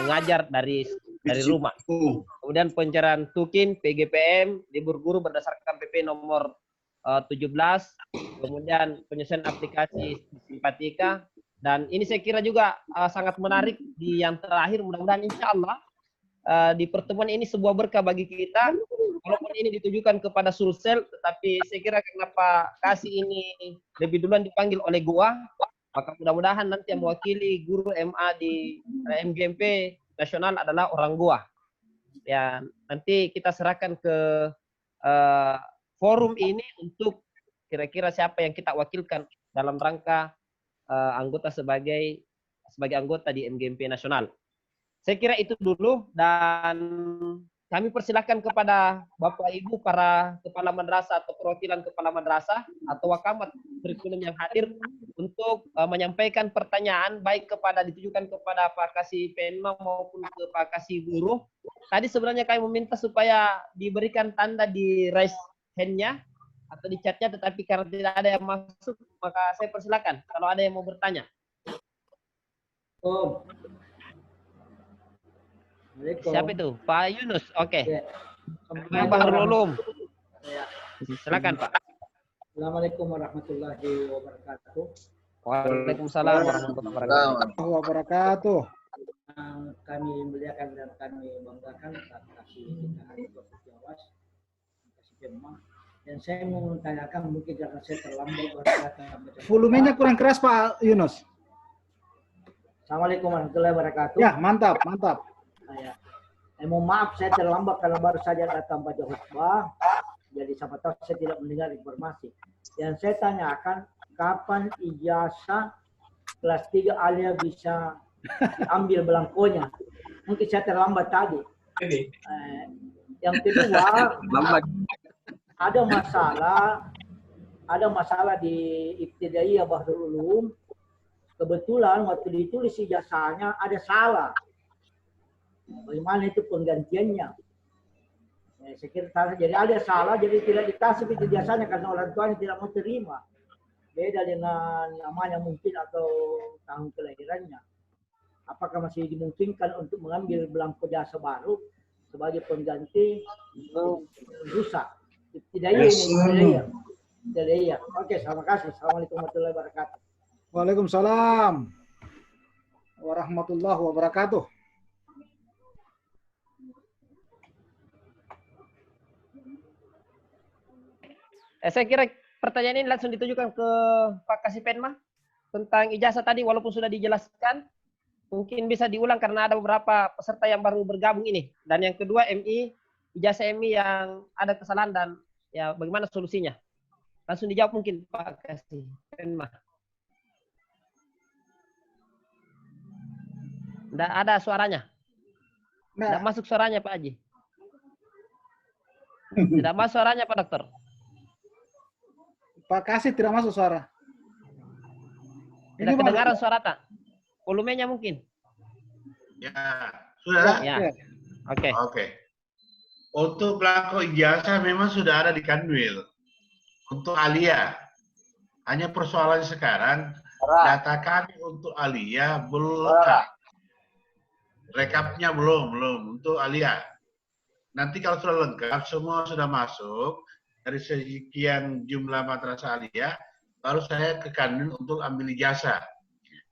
mengajar dari rumah. Kemudian pencairan tukin, PGPM, libur guru berdasarkan PP nomor 17, kemudian penyusunan aplikasi simpatika, Dan ini saya kira juga sangat menarik di yang terakhir. Mudah-mudahan insya Allah di pertemuan ini sebuah berkah bagi kita. Walaupun ini ditujukan kepada Sulsel, tetapi saya kira kenapa kasih ini lebih duluan dipanggil oleh gua, maka mudah-mudahan nanti yang mewakili guru MA di MGMP nasional adalah orang gua. Ya, nanti kita serahkan ke forum ini untuk kira-kira siapa yang kita wakilkan dalam rangka anggota sebagai anggota di MGMP nasional. Saya kira itu dulu, dan kami persilahkan kepada Bapak Ibu para kepala madrasah atau perwakilan kepala madrasah atau wakamat kurikulum yang hadir untuk menyampaikan pertanyaan baik ditujukan kepada Pak Kasih Penma maupun ke Pak Kasih Guru. Tadi sebenarnya kami meminta supaya diberikan tanda di raise hand-nya atau di chat-nya, tetapi karena tidak ada yang masuk, maka saya persilakan kalau ada yang mau bertanya. Siapa itu? Pak Yunus. Oke. Pak Bahrul Ulum. Silakan, Pak.
Assalamualaikum warahmatullahi wabarakatuh.
Waalaikumsalam warahmatullahi
wabarakatuh.
Kami muliakan dan kami banggakan kasih kita hari Jawas, kasih Pemma. Dan saya mau menanyakan, mungkin karena saya terlambat berkata.
Volumenya kurang keras Pak Yunus.
Assalamualaikum warahmatullahi wabarakatuh.
Ya, mantap, mantap.
Mohon maaf saya terlambat karena baru saja datang pada khutbah. Jadi siapa tahu saya tidak mendengar informasi. Yang saya tanyakan, kapan ijazah kelas 3 alia bisa diambil belangkonya? Mungkin saya terlambat tadi. Yang kedua, ada masalah di Ibtidaiyah Bahrul Ulum. Kebetulan waktu ditulis ijazahnya ada salah. Bagaimana itu penggantiannya? Saya kira salah. Jadi ada salah, jadi tidak dikasih ijazahnya karena orang tuanya tidak mau terima. Beda dengan namanya mungkin atau tahun kelahirannya. Apakah masih dimungkinkan untuk mengambil belangko jasa baru sebagai pengganti rusak? Tidak iya. Oke, terima kasih. Assalamualaikum warahmatullahi wabarakatuh.
Waalaikumsalam warahmatullahi wabarakatuh.
Saya kira pertanyaan ini langsung ditujukan ke Pak Kasih Penma tentang ijazah tadi, walaupun sudah dijelaskan, mungkin bisa diulang karena ada beberapa peserta yang baru bergabung ini. Dan yang kedua, ijazah MI yang ada kesalahan dan ya bagaimana solusinya? Langsung dijawab mungkin Pak Kasih Penma. Tidak ada suaranya. Tidak masuk suaranya Pak Haji. Tidak masuk suaranya Pak Dokter.
Pak Kasih tidak masuk suara.
Tidak kedengaran suara tak? Volumenya mungkin.
Ya, sudah.
Ya. Oke.
Untuk belangko ijazah memang sudah ada di Kanwil. Untuk alia, hanya persoalan sekarang data kami untuk alia belum lengkap. Rekapnya belum untuk alia. Nanti kalau sudah lengkap, semua sudah masuk dari sekian jumlah madrasah alia, baru saya ke Kanwil untuk ambil ijazah.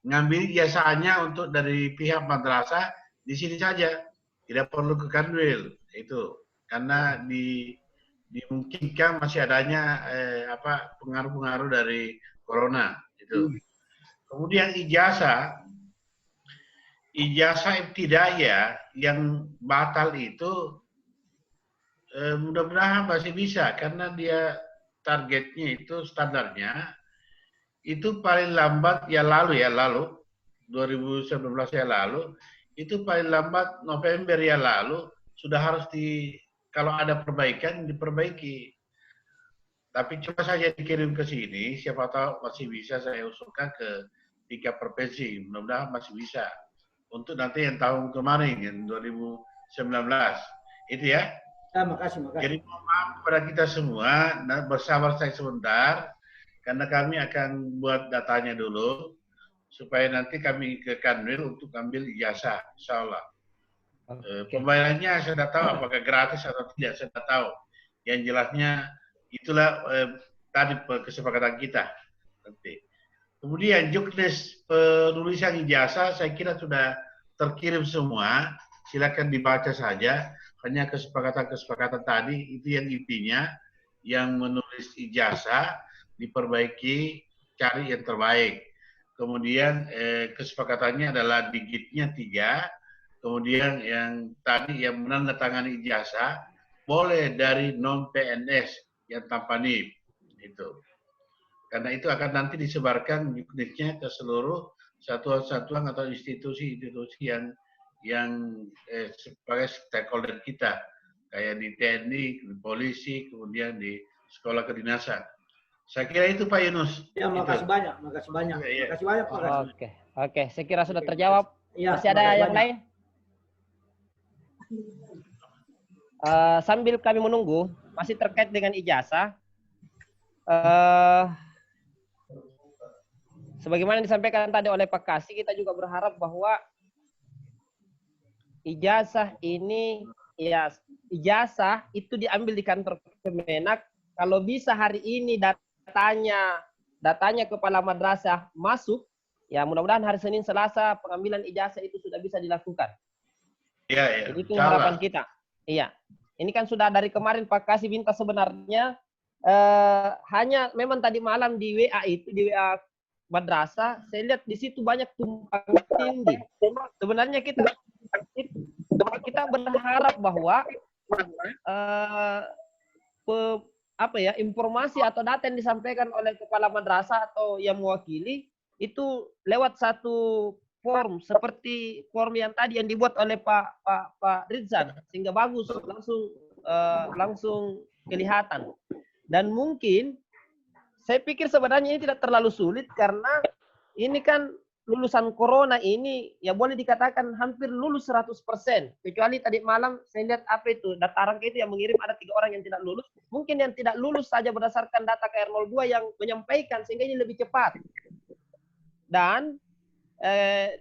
Ngambil ijazahnya untuk dari pihak madrasah di sini saja, tidak perlu ke Kanwil itu. Karena dimungkinkan masih adanya pengaruh-pengaruh dari corona itu. Kemudian ijazah ibtidaiyah yang batal itu mudah-mudahan masih bisa karena dia targetnya itu standarnya itu paling lambat 2019 ya lalu itu paling lambat November ya lalu sudah harus kalau ada perbaikan diperbaiki. Tapi coba saja dikirim ke sini, siapa tahu masih bisa saya usulkan ke 3 provinsi. Mudah-mudahan masih bisa. Untuk nanti yang tahun kemarin, yang 2019. Itu ya.
Makasih.
Jadi mohon maaf kepada kita semua, bersabar saya sebentar, karena kami akan buat datanya dulu, supaya nanti kami ke Kanwil untuk ambil ijazah, insya Allah. Pembayarannya saya tidak tahu apakah gratis atau tidak, saya tidak tahu. Yang jelasnya itulah tadi kesepakatan kita nanti. Kemudian juknis penulisan ijazah saya kira sudah terkirim semua. Silakan dibaca saja. Hanya kesepakatan-kesepakatan tadi itu yang intinya, yang menulis ijazah diperbaiki, cari yang terbaik. Kemudian kesepakatannya adalah digitnya 3. Kemudian yang tadi yang menandatangani ijazah boleh dari non PNS yang tanpa NIP itu. Karena itu akan nanti disebarkan juknisnya ke seluruh satuan-satuan atau institusi-institusi yang sebagai stakeholder kita, kayak di TNI, di polisi, kemudian di sekolah kedinasan. Saya kira itu Pak Yunus.
Ya, makasih banyak, makasih banyak.
Iya.
Makasih banyak, Pak Kasih.
Oke, saya kira sudah terjawab.
Ya,
Masih ada
makasih
yang
banyak.
lain? Sambil kami menunggu, masih terkait dengan ijazah, sebagaimana disampaikan tadi oleh Pak Kasih, kita juga berharap bahwa ijazah ini, ya ijazah itu diambil di kantor Kemenak. Kalau bisa hari ini datanya kepala madrasah masuk, ya mudah-mudahan hari Senin Selasa pengambilan ijazah itu sudah bisa dilakukan.
Iya, iya.
Jadi itu harapan kita. Iya. Ini kan sudah dari kemarin Pak Kasih minta sebenarnya hanya memang tadi malam di WA itu, di WA madrasah, saya lihat di situ banyak tumpang tindih. Sebenarnya kita berharap bahwa informasi atau data yang disampaikan oleh kepala madrasah atau yang mewakili itu lewat satu form seperti form yang tadi yang dibuat oleh Pak Rizan, sehingga bagus, langsung kelihatan. Dan mungkin saya pikir sebenarnya ini tidak terlalu sulit karena ini kan lulusan corona ini ya boleh dikatakan hampir lulus 100%. Kecuali tadi malam saya lihat apa itu, data rangka itu yang mengirim ada 3 orang yang tidak lulus. Mungkin yang tidak lulus saja berdasarkan data KR02 yang menyampaikan sehingga ini lebih cepat. Dan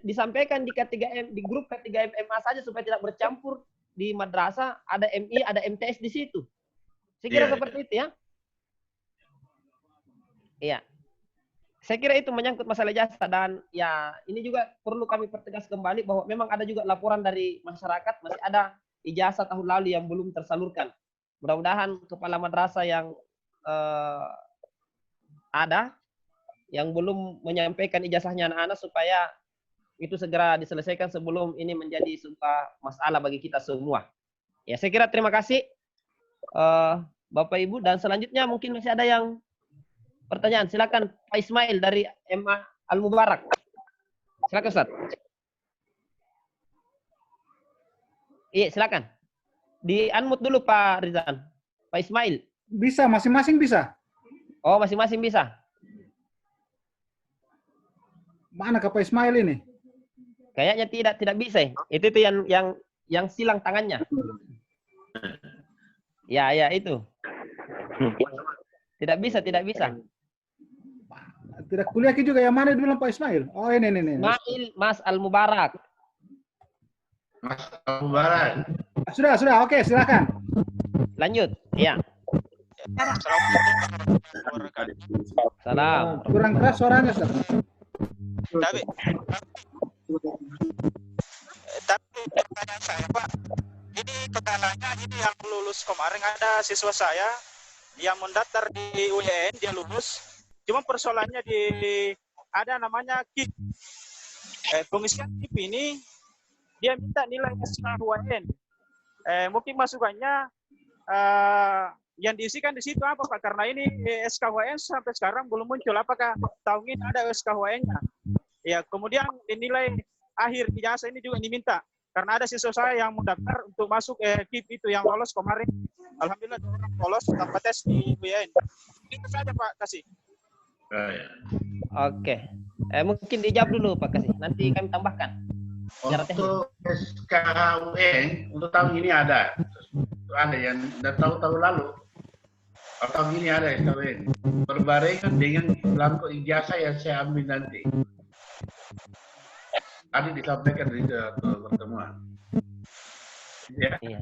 disampaikan di K3M, di grup K3M MA saja supaya tidak bercampur di madrasah, ada MI, ada MTS di situ. Saya kira seperti itu ya. Iya. Saya kira itu menyangkut masalah jasa, dan ya ini juga perlu kami pertegas kembali bahwa memang ada juga laporan dari masyarakat masih ada ijazah tahun lalu yang belum tersalurkan. Mudah-mudahan kepala madrasah yang ada yang belum menyampaikan ijazahnya anak-anak supaya itu segera diselesaikan sebelum ini menjadi sebuah masalah bagi kita semua. Ya, saya kira terima kasih Bapak Ibu, dan selanjutnya mungkin masih ada yang pertanyaan. Silakan Pak Ismail dari MA Al Mubarak. Silakan Ustaz. Iya, silakan. Di unmute dulu Pak Rizan. Pak Ismail.
Bisa, masing-masing bisa.
Oh, masing-masing bisa.
Mana Pak Ismail ini?
Kayaknya tidak bisa. Itu yang silang tangannya. Ya, itu. Tidak bisa.
Tidak kuliah juga yang mana dulu Pak Ismail? Oh ini.
Mas Al Mubarak.
Mas Al Mubarak.
Sudah, oke, silakan.
Lanjut. Ya. Salam.
Kurang keras suaranya, Ustaz.
Tapi pertanyaan saya Pak, ini kendalanya ini yang lulus kemarin ada siswa saya yang mendaftar di UIN, dia lulus. Cuma persoalannya ada namanya KIP. Pengisian KIP ini dia minta nilai SKUIN. Mungkin masukannya yang diisikan di situ apa Pak? Karena ini SKUIN sampai sekarang belum muncul. Apakah tahun ini ada SKUIN-nya? Ya, kemudian nilai akhir ijazah ini juga diminta. Karena ada siswa saya yang mendaftar untuk masuk KIP itu yang lolos kemarin. Alhamdulillah lolos tanpa tes di UIN. Itu saja Pak Kasih.
Oke. Mungkin dijawab dulu Pak Kasih. Nanti kami tambahkan.
Untuk SKUIN untuk tahun ini ada. Ada yang sudah tahun lalu. Tahun ini ada SKUIN. Berbarengan dengan belangko ijazah yang saya ambil nanti. Tadi disampaikan di pertemuan. Ya.
Iya.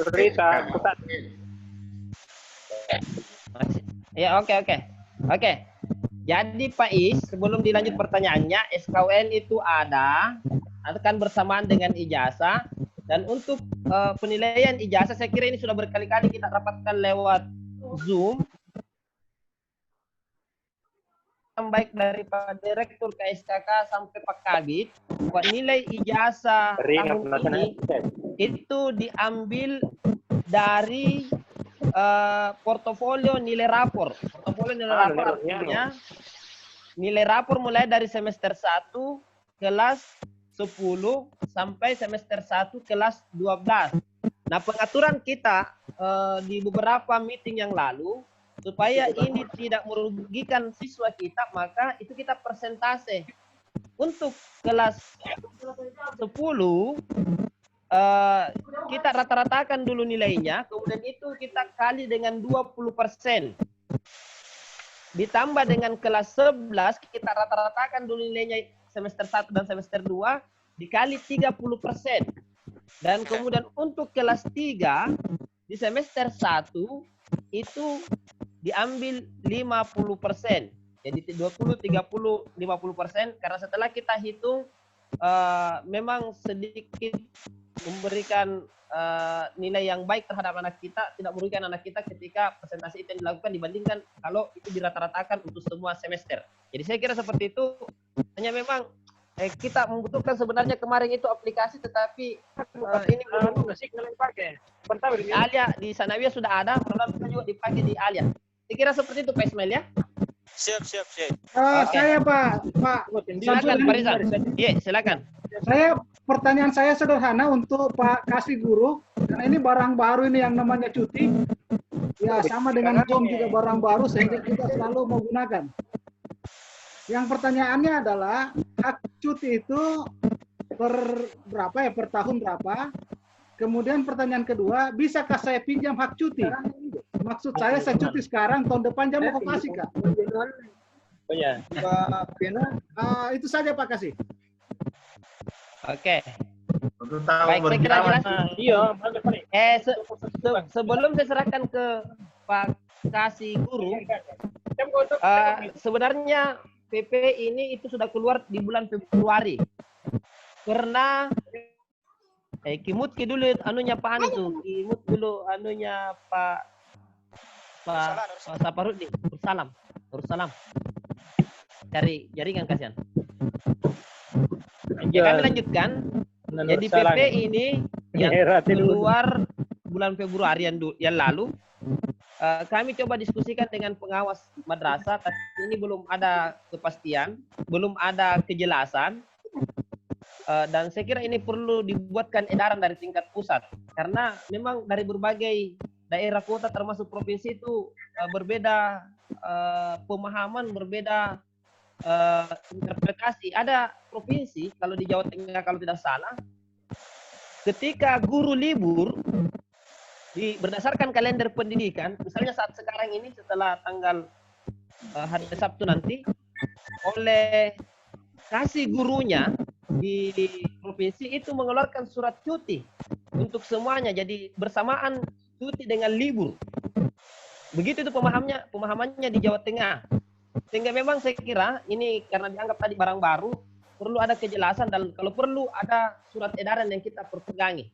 Cerita.
Ya, oke. Jadi Pak Is, sebelum dilanjut pertanyaannya, SKUN itu ada, akan bersamaan dengan ijazah. Dan untuk penilaian ijazah, saya kira ini sudah berkali-kali kita dapatkan lewat Zoom. Baik dari Pak Direktur KSKK sampai Pak Kabit, buat nilai ijazah tahun ini itu diambil dari portofolio nilai rapor. Portofolio nilai rapor artinya nilai rapor mulai dari semester 1 kelas 10 sampai semester 1 kelas 12. Nah, pengaturan kita di beberapa meeting yang lalu supaya ini tidak merugikan siswa kita, maka itu kita persentase. Untuk kelas 10 kita rata-ratakan dulu nilainya, kemudian itu kita kali dengan 20%. Ditambah dengan kelas 11, kita rata-ratakan dulu nilainya semester 1 dan semester 2, dikali 30%. Dan kemudian untuk kelas 3, di semester 1, itu diambil 50%. Jadi 20, 30, 50%. Karena setelah kita hitung, memang sedikit memberikan nilai yang baik terhadap anak kita, tidak merugikan anak kita ketika presentasi itu dilakukan dibandingkan kalau itu dirata-ratakan untuk semua semester. Jadi saya kira seperti itu. Hanya memang kita membutuhkan sebenarnya kemarin itu aplikasi, tetapi ini belum dipakai. Di Alia di Sanawiyah sudah ada, program kita juga dipakai di Alia. Saya kira seperti itu Pak Ismail ya.
Siap.
Saya Pak
Silakan Pak Rizal. Iya, silakan.
Pertanyaan saya sederhana untuk Pak Kasih Guru, karena ini barang baru ini yang namanya cuti. Ya, sama dengan Zoom juga barang baru sehingga kita selalu menggunakan. Yang pertanyaannya adalah hak cuti itu per berapa ya, per tahun berapa? Kemudian pertanyaan kedua, bisakah saya pinjam hak cuti? Maksud saya cuti sekarang, tahun depan jam mau operasi Kak.
Oh ya.
Itu saja Pak Kasih.
Oke.
Untuk tahu
Baik, saya kira jelas.
Iya.
Sebelum saya serahkan ke Pak Kasih Guru, sebenarnya PP ini itu sudah keluar di bulan Februari. Karena kimut dulu anunya Pak Anu tuh, kimut dulu anunya Pak Saparudin, Ursalam. Cari jaringan kasihan. Ya, kami lanjutkan. Jadi PP ini yang keluar bulan Februari yang lalu, kami coba diskusikan dengan pengawas madrasah, tapi ini belum ada kepastian, belum ada kejelasan. Dan saya kira ini perlu dibuatkan edaran dari tingkat pusat, karena memang dari berbagai daerah kota termasuk provinsi itu berbeda pemahaman, berbeda interpretasi. Ada provinsi, kalau di Jawa Tengah kalau tidak salah, ketika guru libur berdasarkan kalender pendidikan, misalnya saat sekarang ini setelah tanggal hari Sabtu nanti, oleh kasih gurunya di provinsi itu mengeluarkan surat cuti untuk semuanya, jadi bersamaan cuti dengan libur. Begitu itu pemahamannya di Jawa Tengah. Sehingga memang saya kira ini karena dianggap tadi barang baru, perlu ada kejelasan dan kalau perlu ada surat edaran yang kita perpegangi.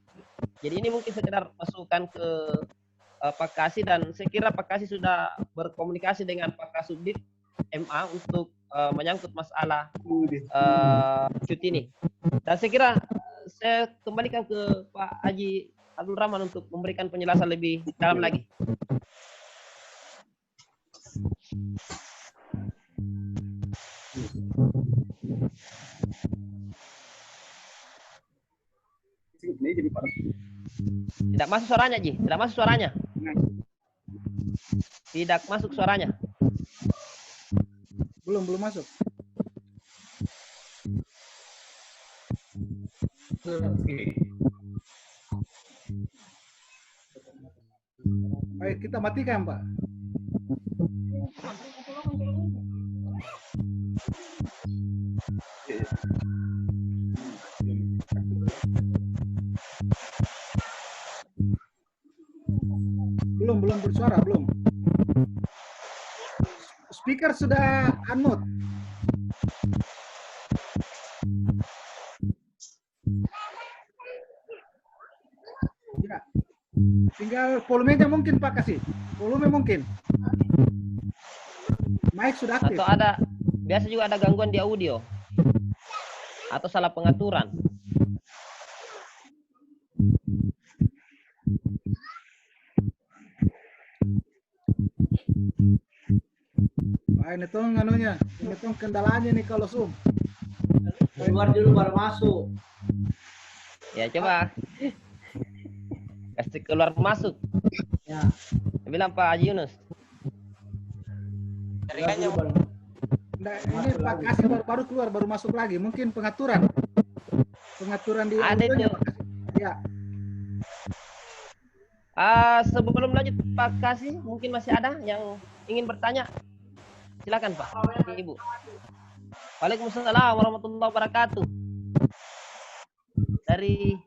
Jadi ini mungkin sekedar masukan ke Pak Kasih, dan saya kira Pak Kasih sudah berkomunikasi dengan Pak Kasubdit MA untuk menyangkut masalah cuti ini. Dan saya kira saya kembalikan ke Pak Haji Abdul Rahman untuk memberikan penjelasan lebih dalam lagi. Tidak masuk suaranya, Ji. Tidak masuk suaranya. Tidak masuk suaranya.
Belum masuk. Baik, kita matikan, Pak. Belum bersuara, belum. speaker sudah unmute. Ya. Tinggal volumenya mungkin Pak kasih. Volume mungkin. Mic sudah aktif.
Atau ada, biasa juga ada gangguan di audio. Atau salah pengaturan.
Wah, ini tuh anunya, ini tuh kendalanya nih kalau Zoom.
Keluar dulu baru masuk.
Ya coba. Kasih keluar masuk.
Ya.
Bilang Pak Haji Yunus.
Jaringannya
Nah, ini Pak Kasih baru keluar, baru masuk lagi. Mungkin pengaturan. Pengaturan di
Ada
audionya,
itu.
Pak Kasih. Ya.
Sebelum lanjut Pak Kasih, mungkin masih ada yang ingin bertanya. Silakan Pak, Ibu. Waalaikumsalam warahmatullahi wabarakatuh. Dari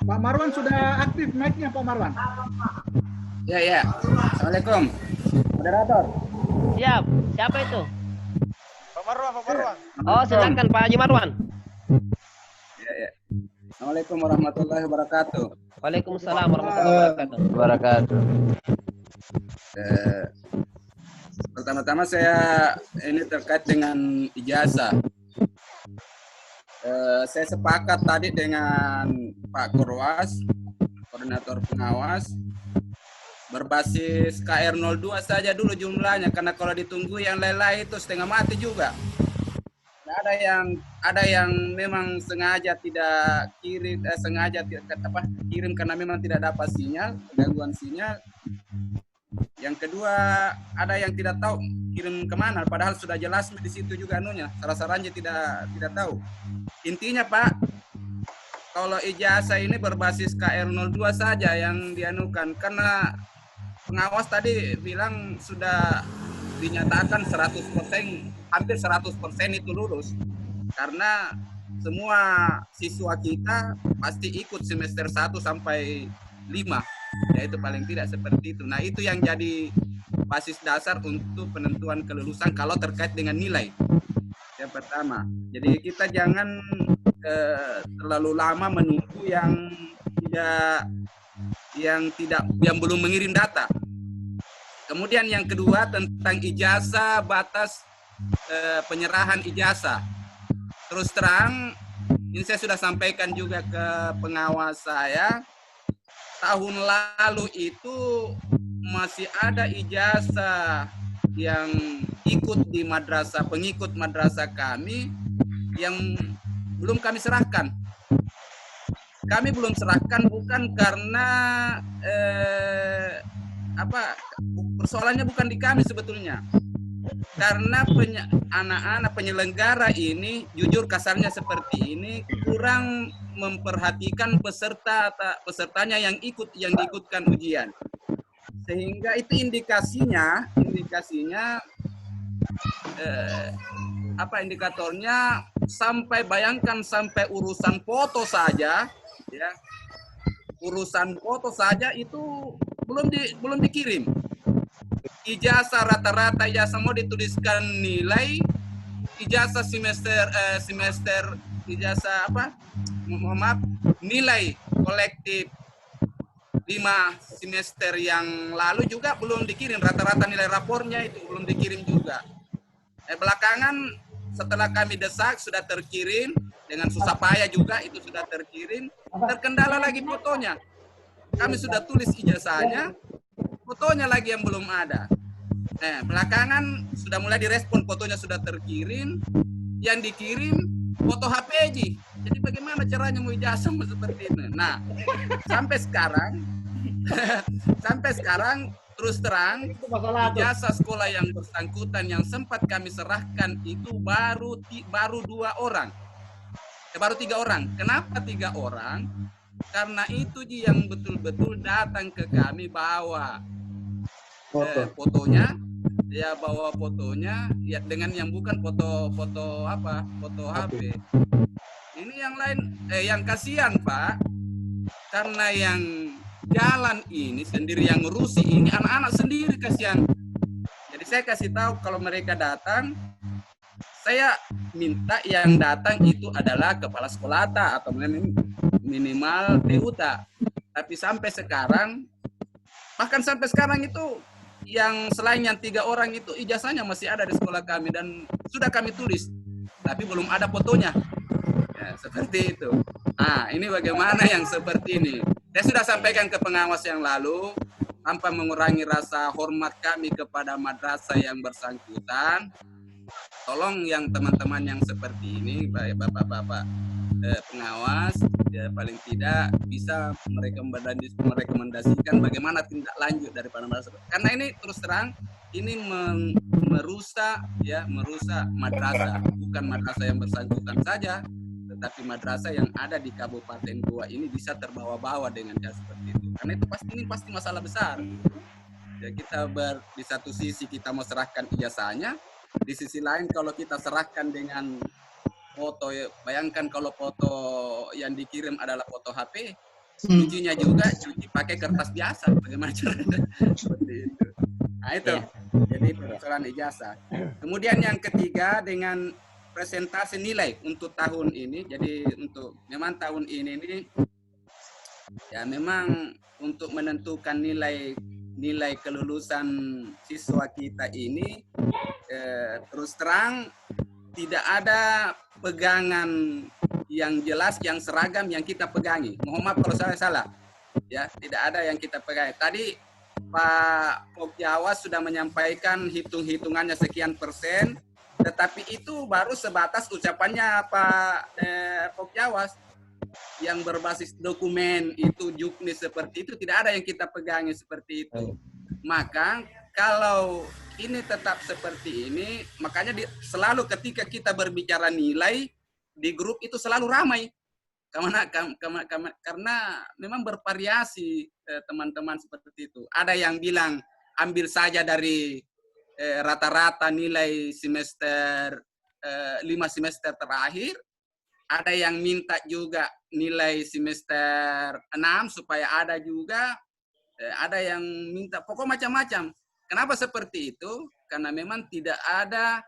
Pak Marwan sudah aktif mic-nya Pak Marwan.
Ya, ya. Assalamualaikum. Moderator.
siap, siapa itu?
Pak Marwan.
Oh, silakan Pak Haji Marwan.
Ya, ya. Assalamualaikum warahmatullahi wabarakatuh.
Waalaikumsalam warahmatullahi wabarakatuh.
Pertama-tama saya ini terkait dengan ijazah. Saya sepakat tadi dengan Pak Korwas, koordinator pengawas, berbasis KR02 saja dulu jumlahnya, karena kalau ditunggu yang lain-lain itu setengah mati juga. Nah, ada yang memang sengaja tidak kirim, kirim karena memang tidak dapat sinyal, gangguan sinyal. Yang kedua, ada yang tidak tahu kirim kemana, padahal sudah jelas di situ juga anunya, saran-sarannya tidak tahu. Intinya Pak, kalau ijazah ini berbasis KR02 saja yang dianukan, karena pengawas tadi bilang sudah dinyatakan 100%, hampir 100% itu lulus. Karena semua siswa kita pasti ikut semester 1 sampai 5. Yaitu paling tidak seperti itu. Nah, itu yang jadi basis dasar untuk penentuan kelulusan kalau terkait dengan nilai. Yang pertama. Jadi kita jangan terlalu lama menunggu yang belum mengirim data. Kemudian yang kedua tentang ijazah, batas penyerahan ijazah. Terus terang, ini saya sudah sampaikan juga ke pengawas saya. Tahun lalu itu masih ada ijazah yang ikut di madrasah, pengikut madrasah kami yang belum kami serahkan. Kami belum serahkan bukan karena persoalannya bukan di kami sebetulnya. Karena anak-anak penyelenggara ini, jujur kasarnya seperti ini, kurang memperhatikan pesertanya yang diikutkan ujian. Sehingga itu indikatornya sampai urusan foto saja, ya. Urusan foto saja itu belum dikirim. Ijazah rata-rata ijazah mau dituliskan nilai, ijazah semester ijazah nilai kolektif 5 semester yang lalu juga belum dikirim, rata-rata nilai rapornya itu belum dikirim juga. Belakangan setelah kami desak sudah terkirim, dengan susah payah juga itu sudah terkirim, terkendala lagi fotonya. Kami sudah tulis ijazahnya, fotonya lagi yang belum ada. Belakangan sudah mulai direspon, fotonya sudah terkirim, yang dikirim foto HPG. Jadi bagaimana caranya mau ijazah seperti ini? Nah, sampai sekarang terus terang ijazah sekolah yang bersangkutan yang sempat kami serahkan itu baru 2 orang. Baru 3 orang. Kenapa 3 orang? Karena itu yang betul-betul datang ke kami bawa fotonya, ya bawa fotonya, ya dengan yang bukan foto HP. Ini yang lain, yang kasihan Pak, karena yang jalan ini sendiri, yang ngurusi ini anak-anak sendiri kasihan. Jadi Jadi saya kasih tahu kalau mereka datang, saya minta yang datang itu adalah kepala sekolah atau minimal TUTA. Tapi sampai sekarang, bahkan sampai sekarang itu yang selain yang 3 orang itu ijazahnya masih ada di sekolah kami dan sudah kami tulis, tapi belum ada fotonya. Ya, seperti itu. Nah, ini bagaimana yang seperti ini. Saya sudah sampaikan ke pengawas yang lalu, tanpa mengurangi rasa hormat kami kepada madrasah yang bersangkutan. Tolong yang teman-teman yang seperti ini, bapak-bapak pengawas, ya paling tidak bisa merekomendasikan bagaimana tindak lanjut daripada madrasah. Karena ini terus terang ini merusak madrasah, bukan madrasah yang bersangkutan saja, tetapi madrasah yang ada di Kabupaten Goa ini bisa terbawa-bawa dengan cara seperti itu. Karena itu pasti masalah besar. Ya, kita di satu sisi kita mau serahkan ijazahnya, di sisi lain kalau kita serahkan dengan foto, bayangkan kalau foto yang dikirim adalah foto HP, cucinya juga cuci pakai kertas biasa, bagaimana caranya? Seperti itu. Nah itu, jadi persoalan ijazah. Kemudian yang ketiga dengan presentasi nilai untuk tahun ini. Jadi untuk memang tahun ini ya memang untuk menentukan nilai kelulusan siswa kita ini terus terang tidak ada pegangan yang jelas, yang seragam yang kita pegangi. Mohon maaf kalau saya salah. Ya, tidak ada yang kita pegangi. Tadi Pak Pokjawas sudah menyampaikan hitung-hitungannya sekian persen, tetapi itu baru sebatas ucapannya Pak Pokjawas. Yang berbasis dokumen itu juknis seperti itu, tidak ada yang kita pegangi seperti itu. Maka kalau ini tetap seperti ini, makanya selalu ketika kita berbicara nilai di grup itu selalu ramai. Karena memang bervariasi teman-teman seperti itu. Ada yang bilang ambil saja dari rata-rata nilai semester 5 semester terakhir. Ada yang minta juga nilai semester 6 supaya ada juga. Ada yang minta pokok macam-macam. Kenapa seperti itu? Karena memang tidak ada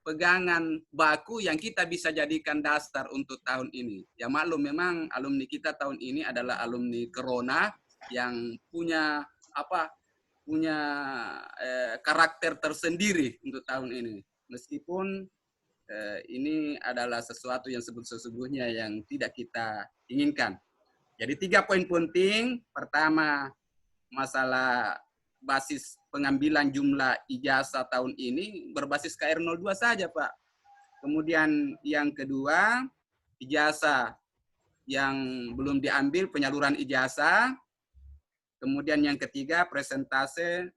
pegangan baku yang kita bisa jadikan dasar untuk tahun ini. Ya maklum memang alumni kita tahun ini adalah alumni Corona yang punya karakter tersendiri untuk tahun ini. Meskipun ini adalah sesuatu yang sesungguhnya yang tidak kita inginkan. Jadi 3 poin penting. Pertama, masalah basis pengambilan jumlah ijazah tahun ini berbasis KR02 saja, Pak. Kemudian yang kedua, ijazah yang belum diambil, penyaluran ijazah. Kemudian yang ketiga, presentase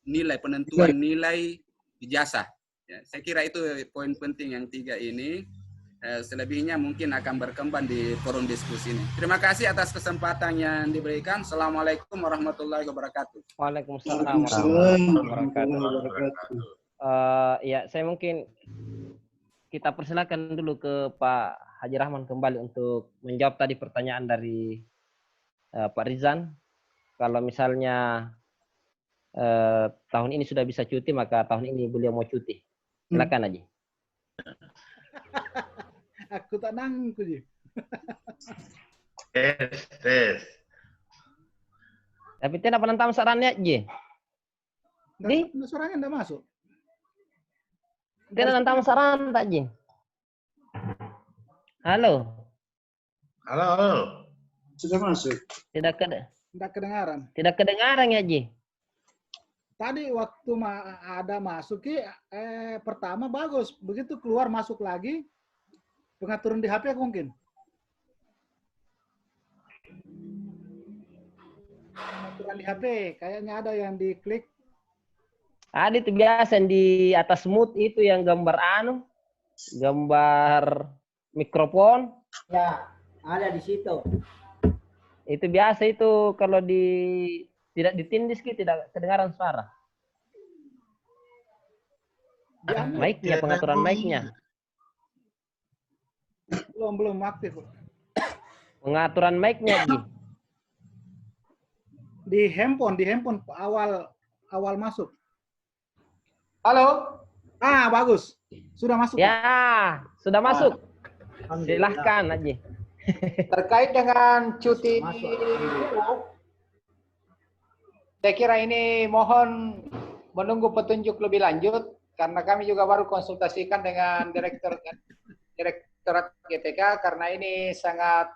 nilai, penentuan nilai ijazah. Ya, saya kira itu poin penting yang 3 ini. Selebihnya mungkin akan berkembang di forum diskusi ini. Terima kasih atas kesempatan yang diberikan. Assalamualaikum warahmatullahi wabarakatuh.
Waalaikumsalam warahmatullahi wabarakatuh. Ya, saya mungkin kita persilakan dulu ke Pak Haji Rahman kembali untuk menjawab tadi pertanyaan dari Pak Rizan. Kalau misalnya tahun ini sudah bisa cuti, maka tahun ini beliau mau cuti. Silakan Haji.
Aku tak nangku je.
Tes.
Tapi tidak penentang sarannya je. Di?
Suaranya tidak masuk.
Tidak penentang saran tak je. Halo.
Sudah masuk.
Tidak
kedengaran.
Tidak kedengaran ya Ji.
Tadi waktu ada masuk pertama bagus. Begitu keluar masuk lagi. Pengaturan di HP mungkin. Pengaturan di HP, kayaknya ada yang diklik.
Ada itu biasa di atas mood itu yang gambar gambar mikrofon.
Ya, ada di situ.
Itu biasa itu kalau tidak ditindis tidak kedengaran suara. Mic-nya, pengaturan mic-nya.
Belum aktif.
Pengaturan mic-nya
di handphone awal masuk.
Halo.
Ah, bagus. Sudah masuk. Pak?
Ya, sudah masuk.
Alhamdulillah.
Silahkan Haji.
Terkait dengan cuti
Masuk.
guru, saya kira ini mohon menunggu petunjuk lebih lanjut karena kami juga baru konsultasikan dengan Direktorat GTK karena ini sangat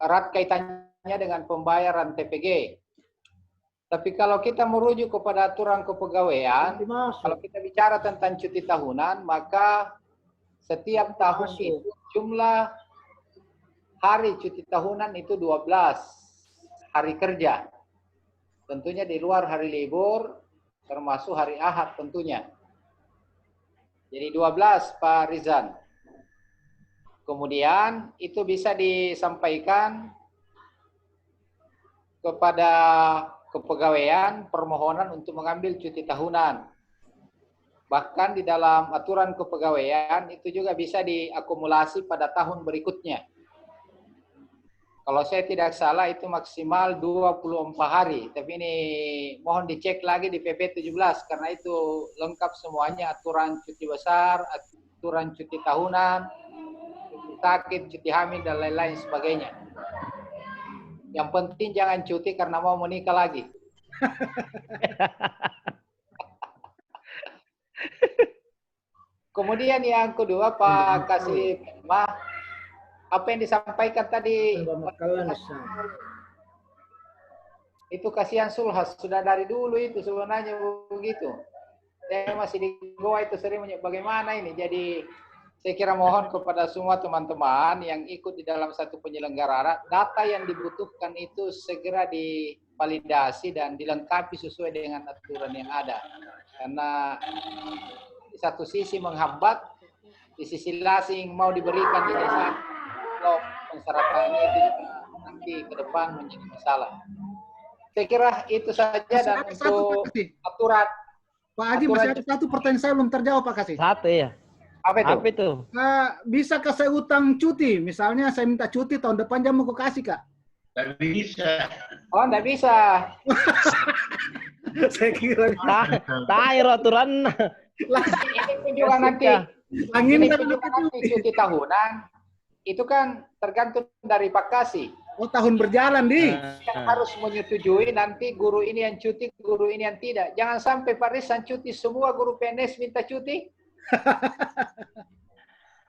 erat kaitannya dengan pembayaran TPG. Tapi kalau kita merujuk kepada aturan kepegawaian, kalau kita bicara tentang cuti tahunan, maka setiap tahun itu jumlah hari cuti tahunan itu 12 hari kerja. Tentunya di luar hari libur, termasuk hari Ahad tentunya. Jadi 12 Pak Rizan. Kemudian itu bisa disampaikan kepada kepegawaian permohonan untuk mengambil cuti tahunan. Bahkan di dalam aturan kepegawaian itu juga bisa diakumulasi pada tahun berikutnya. Kalau saya tidak salah itu maksimal 24 hari. Tapi ini mohon dicek lagi di PP 17 karena itu lengkap semuanya aturan cuti besar, aturan cuti tahunan, cuti sakit, cuti hamil dan lain-lain sebagainya. Yang penting jangan cuti karena mau menikah lagi. Kemudian yang kedua Pak Kasih apa yang disampaikan tadi itu kasihan Sulhas sudah dari dulu itu sebenarnya begitu. Saya masih di Goa itu sering bagaimana ini. Jadi saya kira mohon kepada semua teman-teman yang ikut di dalam satu penyelenggaraan, data yang dibutuhkan itu segera divalidasi dan dilengkapi sesuai dengan aturan yang ada. Karena di satu sisi menghambat, di sisi lain mau diberikan di desa, kalau pensyaratannya itu juga nanti ke depan menjadi masalah. Saya kira itu saja dan untuk aturan.
Pak Haji, masih ada satu pertanyaan saya belum terjawab Pak Kasih.
Satu ya.
Apa itu?
Apa itu?
Bisakah saya utang cuti? Misalnya saya minta cuti tahun depan jam mau kasih Kak.
Tidak bisa.
Oh, tidak bisa.
Saya kira.
Tahir aturan.
Ini pun juga nanti.
Angin
Ini pun juga nanti cuti tahunan. Itu kan tergantung dari Pak Kasih.
Oh, tahun berjalan, Di.
Yang harus menyetujui nanti guru ini yang cuti, guru ini yang tidak. Jangan sampai Pak Rizan cuti, semua guru PNS minta cuti.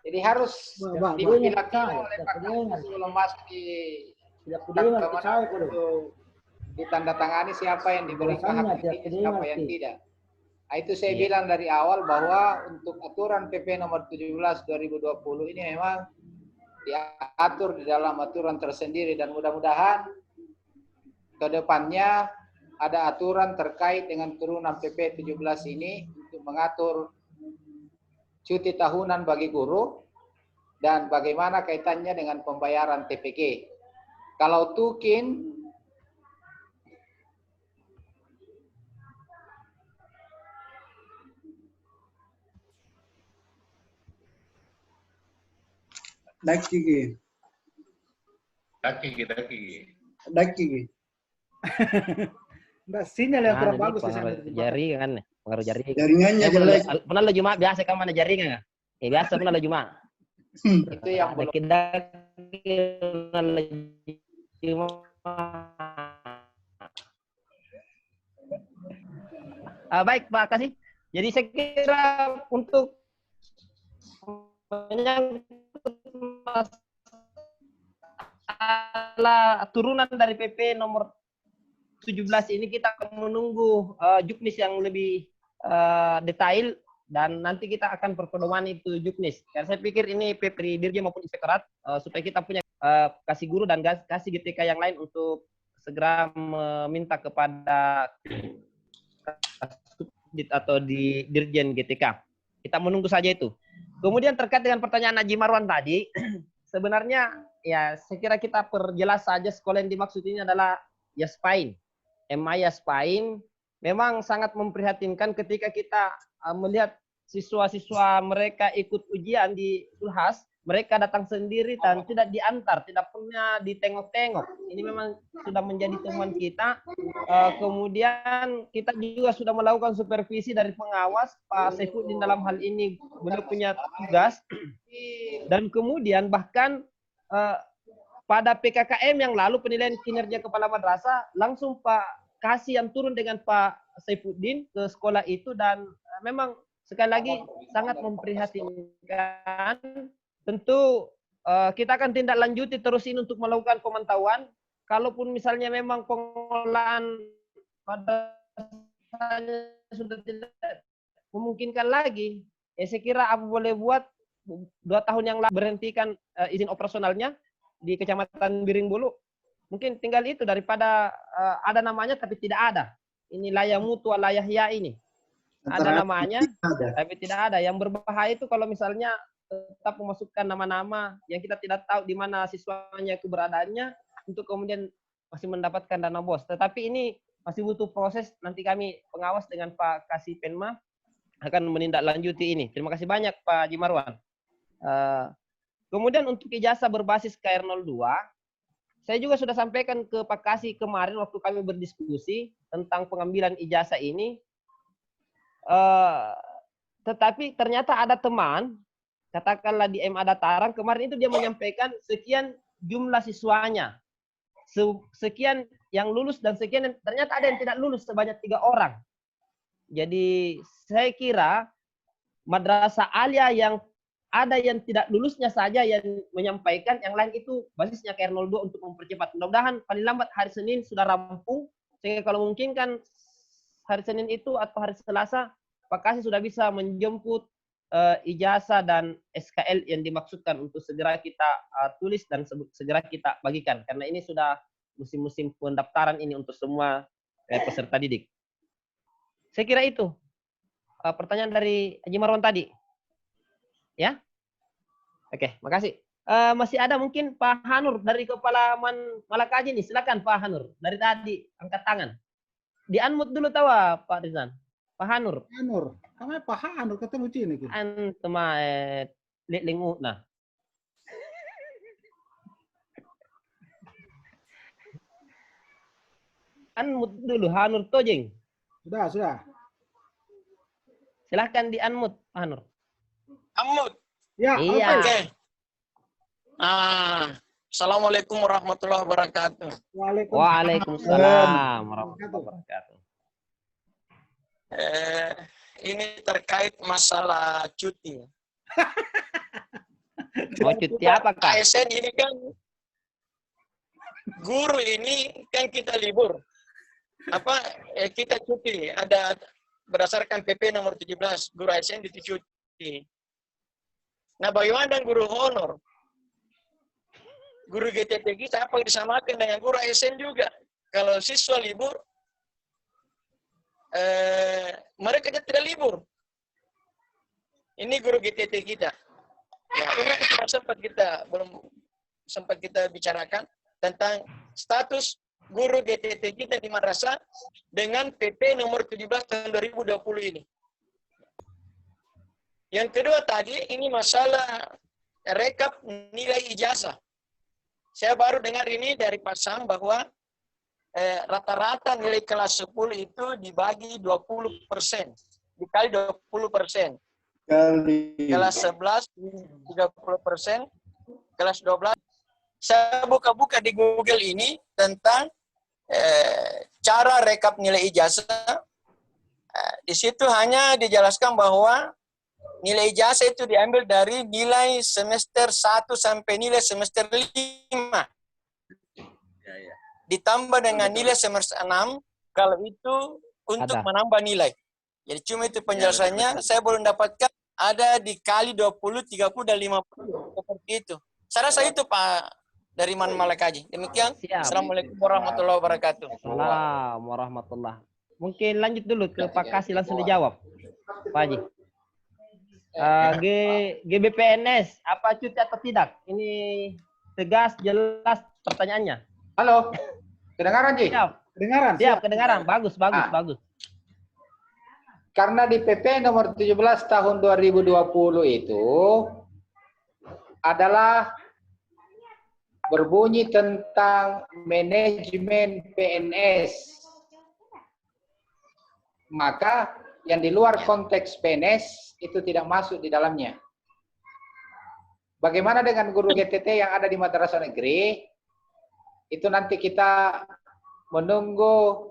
Jadi harus dipilah-pilah oleh Pak Kasih sebelum masuk di ditandatangani siapa yang diberikan hak cuti, siapa yang tidak. Nah, itu saya bilang dari awal bahwa untuk aturan PP nomor 17 2020 ini memang diatur di dalam aturan tersendiri dan mudah-mudahan ke depannya ada aturan terkait dengan turunan PP 17 ini untuk mengatur cuti tahunan bagi guru dan bagaimana kaitannya dengan pembayaran TPG. Kalau Tukin
Daki. Mbak, sinyal yang kurang bagus di sana.
Jaringan kan, pengaruh jaringan.
Jaringannya jelek.
Pernah lo Jumat biasa kan mana jaringan? Biasa pernah lo Jumat.
itu yang belum.
Kita baik Pak Kasih. Jadi saya kira untuk menyangkut masalah turunan dari PP nomor 17 ini kita akan menunggu juknis yang lebih detail dan nanti kita akan perpedoman itu juknis. Karena saya pikir ini PP Dirjen maupun Inspektorat supaya kita punya kasih guru dan kasih GTK yang lain untuk segera meminta kepada atau di Dirjen GTK. Kita menunggu saja itu. Kemudian terkait dengan pertanyaan Haji Marwan tadi, sebenarnya ya saya kira kita perjelas saja sekolah yang dimaksud ini adalah Yaspain. MA Yaspain memang sangat memprihatinkan ketika kita melihat siswa-siswa mereka ikut ujian di Sulhas mereka datang sendiri dan tidak diantar, tidak pernah ditengok-tengok. Ini memang sudah menjadi teman kita. Kemudian kita juga sudah melakukan supervisi dari pengawas. Pak Saifuddin dalam hal ini beliau punya tugas. Dan kemudian bahkan pada PKKM yang lalu penilaian kinerja kepala madrasah, langsung Pak Kasih yang turun dengan Pak Saifuddin ke sekolah itu, dan memang sekali lagi sangat memprihatinkan. Tentu kita akan tindak lanjuti terus ini untuk melakukan pemantauan. Kalaupun misalnya memang pengolahan madrasahnya sudah tidak memungkinkan lagi, saya kira apa boleh buat 2 tahun yang lalu berhentikan izin operasionalnya di Kecamatan Biringbulu. Mungkin tinggal itu daripada ada namanya tapi tidak ada. Ini layah mutua, layah ya ini. Ada namanya tapi tidak ada. Yang berbahaya itu kalau misalnya tetap memasukkan nama-nama yang kita tidak tahu di mana siswanya keberadaannya untuk kemudian masih mendapatkan dana BOS. Tetapi ini masih butuh proses. Nanti kami pengawas dengan Pak Kasih Penma akan menindaklanjuti ini. Terima kasih banyak Pak Haji Marwan. Kemudian untuk ijazah berbasis KR02, saya juga sudah sampaikan ke Pak Kasih kemarin waktu kami berdiskusi tentang pengambilan ijazah ini. Tetapi ternyata ada teman, katakanlah di MA Dataran, kemarin itu dia menyampaikan sekian jumlah siswanya, sekian yang lulus dan sekian, ternyata ada yang tidak lulus sebanyak 3 orang. Jadi saya kira madrasah alia yang ada yang tidak lulusnya saja yang menyampaikan, yang lain itu basisnya KR02 untuk mempercepat. Mudah-mudahan paling lambat hari Senin sudah rampung, sehingga kalau mungkin kan hari Senin itu atau hari Selasa, Pak Kasih sudah bisa menjemput ijazah dan SKL yang dimaksudkan untuk segera kita tulis dan segera kita bagikan. Karena ini sudah musim-musim pendaftaran ini untuk semua peserta didik. Saya kira itu pertanyaan dari Haji Marwan tadi. Ya, oke, makasih. Masih ada mungkin Pak Hanur dari Kepala Malakaji nih, silakan Pak Hanur. Dari tadi angkat tangan. Di-unmute dulu tahu Pak Rizan. Pak Hanur.
Hanur, kami Pak Hanur ketemu sini.
Tema lingu nah. Unmute dulu Hanur Tojeng.
Sudah.
Silahkan di-unmute Pak Hanur.
Unmute.
Ya,
iya.
Oke. Assalamualaikum warahmatullahi wabarakatuh.
Waalaikumsalam warahmatullahi wabarakatuh.
Ini terkait masalah cuti.
Mau cuti apa Kak?
ASN ini kan guru ini kan kita libur. Kita cuti. Ada berdasarkan PP nomor 17 guru ASN cuti. Nah, bagaimana dengan guru honor? Guru GTT kita apa disamakan dengan guru ASN juga? Kalau siswa libur, mereka tidak libur. Ini guru GTT kita. Nah, ini belum sempat kita bicarakan tentang status guru GTT kita di madrasah dengan PP nomor 17 tahun 2020 ini. Yang kedua tadi, ini masalah rekap nilai ijazah. Saya baru dengar ini dari Pak Sam bahwa rata-rata nilai kelas 10 itu dibagi 20%. Dikali 20%. Kelas 11, 30%. Kelas 12. Saya buka-buka di Google ini tentang cara rekap nilai ijazah. Di situ hanya dijelaskan bahwa nilai ijazah itu diambil dari nilai semester 1 sampai nilai semester 5. Ditambah dengan nilai semester 6, kalau itu untuk menambah nilai. Jadi cuma itu penjelasannya, saya belum dapatkan ada dikali 20, 30, dan 50. Seperti itu. Saya rasa itu Pak dari Man Malakaji. Demikian.
Siap.
Assalamualaikum warahmatullahi wabarakatuh.
Assalamualaikum warahmatullahi. Mungkin lanjut dulu ke Pak Kasih langsung dijawab. Pak Haji. GBPNS, apa cuti atau tidak? Ini tegas, jelas pertanyaannya.
Halo, kedengaran Ji?
Siap.
Kedengaran?
Siap, kedengaran. Bagus.
Karena di PP nomor 17 tahun 2020 itu adalah berbunyi tentang manajemen PNS. Maka yang di luar konteks PNS itu tidak masuk di dalamnya. Bagaimana dengan guru GTT yang ada di madrasah negeri? Itu nanti kita menunggu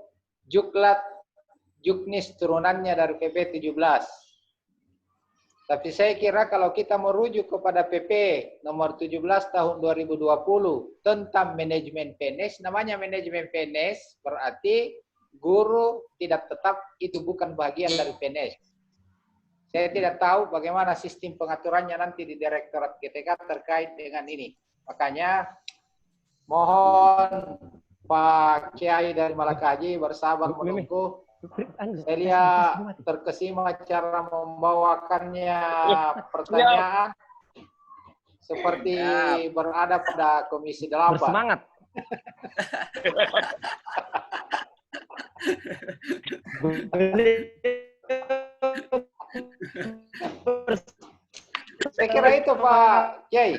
juknis turunannya dari PP 17. Tapi saya kira kalau kita merujuk kepada PP nomor 17 tahun 2020 tentang manajemen PNS, namanya manajemen PNS berarti guru tidak tetap itu bukan bagian dari PNS. Saya tidak tahu bagaimana sistem pengaturannya nanti di Direktorat GTK terkait dengan ini. Makanya mohon Pak Kiai dari Malakaji bersabar menunggu. Saya lihat terkesima cara membawakannya pertanyaan seperti berada pada Komisi 8.
Bersemangat.
Saya kira itu Pak Kiai.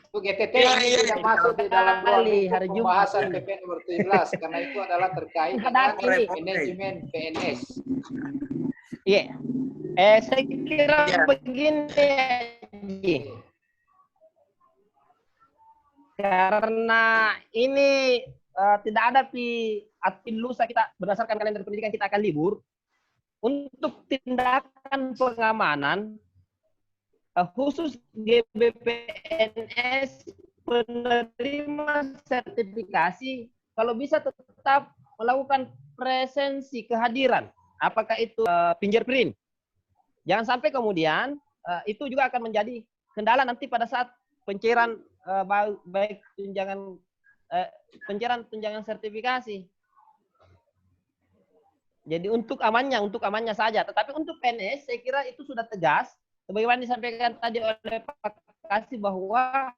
GTT ini tidak masuk di dalam pembahasan PP nomor 17 karena itu adalah terkait dengan manajemen PNS.
Iya. Saya kira begini. Karena ini tidak ada lusa kita berdasarkan kalender pendidikan kita akan libur. Untuk tindakan pengamanan khusus GBPNS penerima sertifikasi kalau bisa tetap melakukan presensi kehadiran. Apakah itu fingerprint? Jangan sampai kemudian itu juga akan menjadi kendala nanti pada saat pencairan baik tunjangan sertifikasi. Jadi untuk amannya saja. Tetapi untuk PNS saya kira itu sudah tegas. Sebagaimana disampaikan tadi oleh Pak Kasih bahwa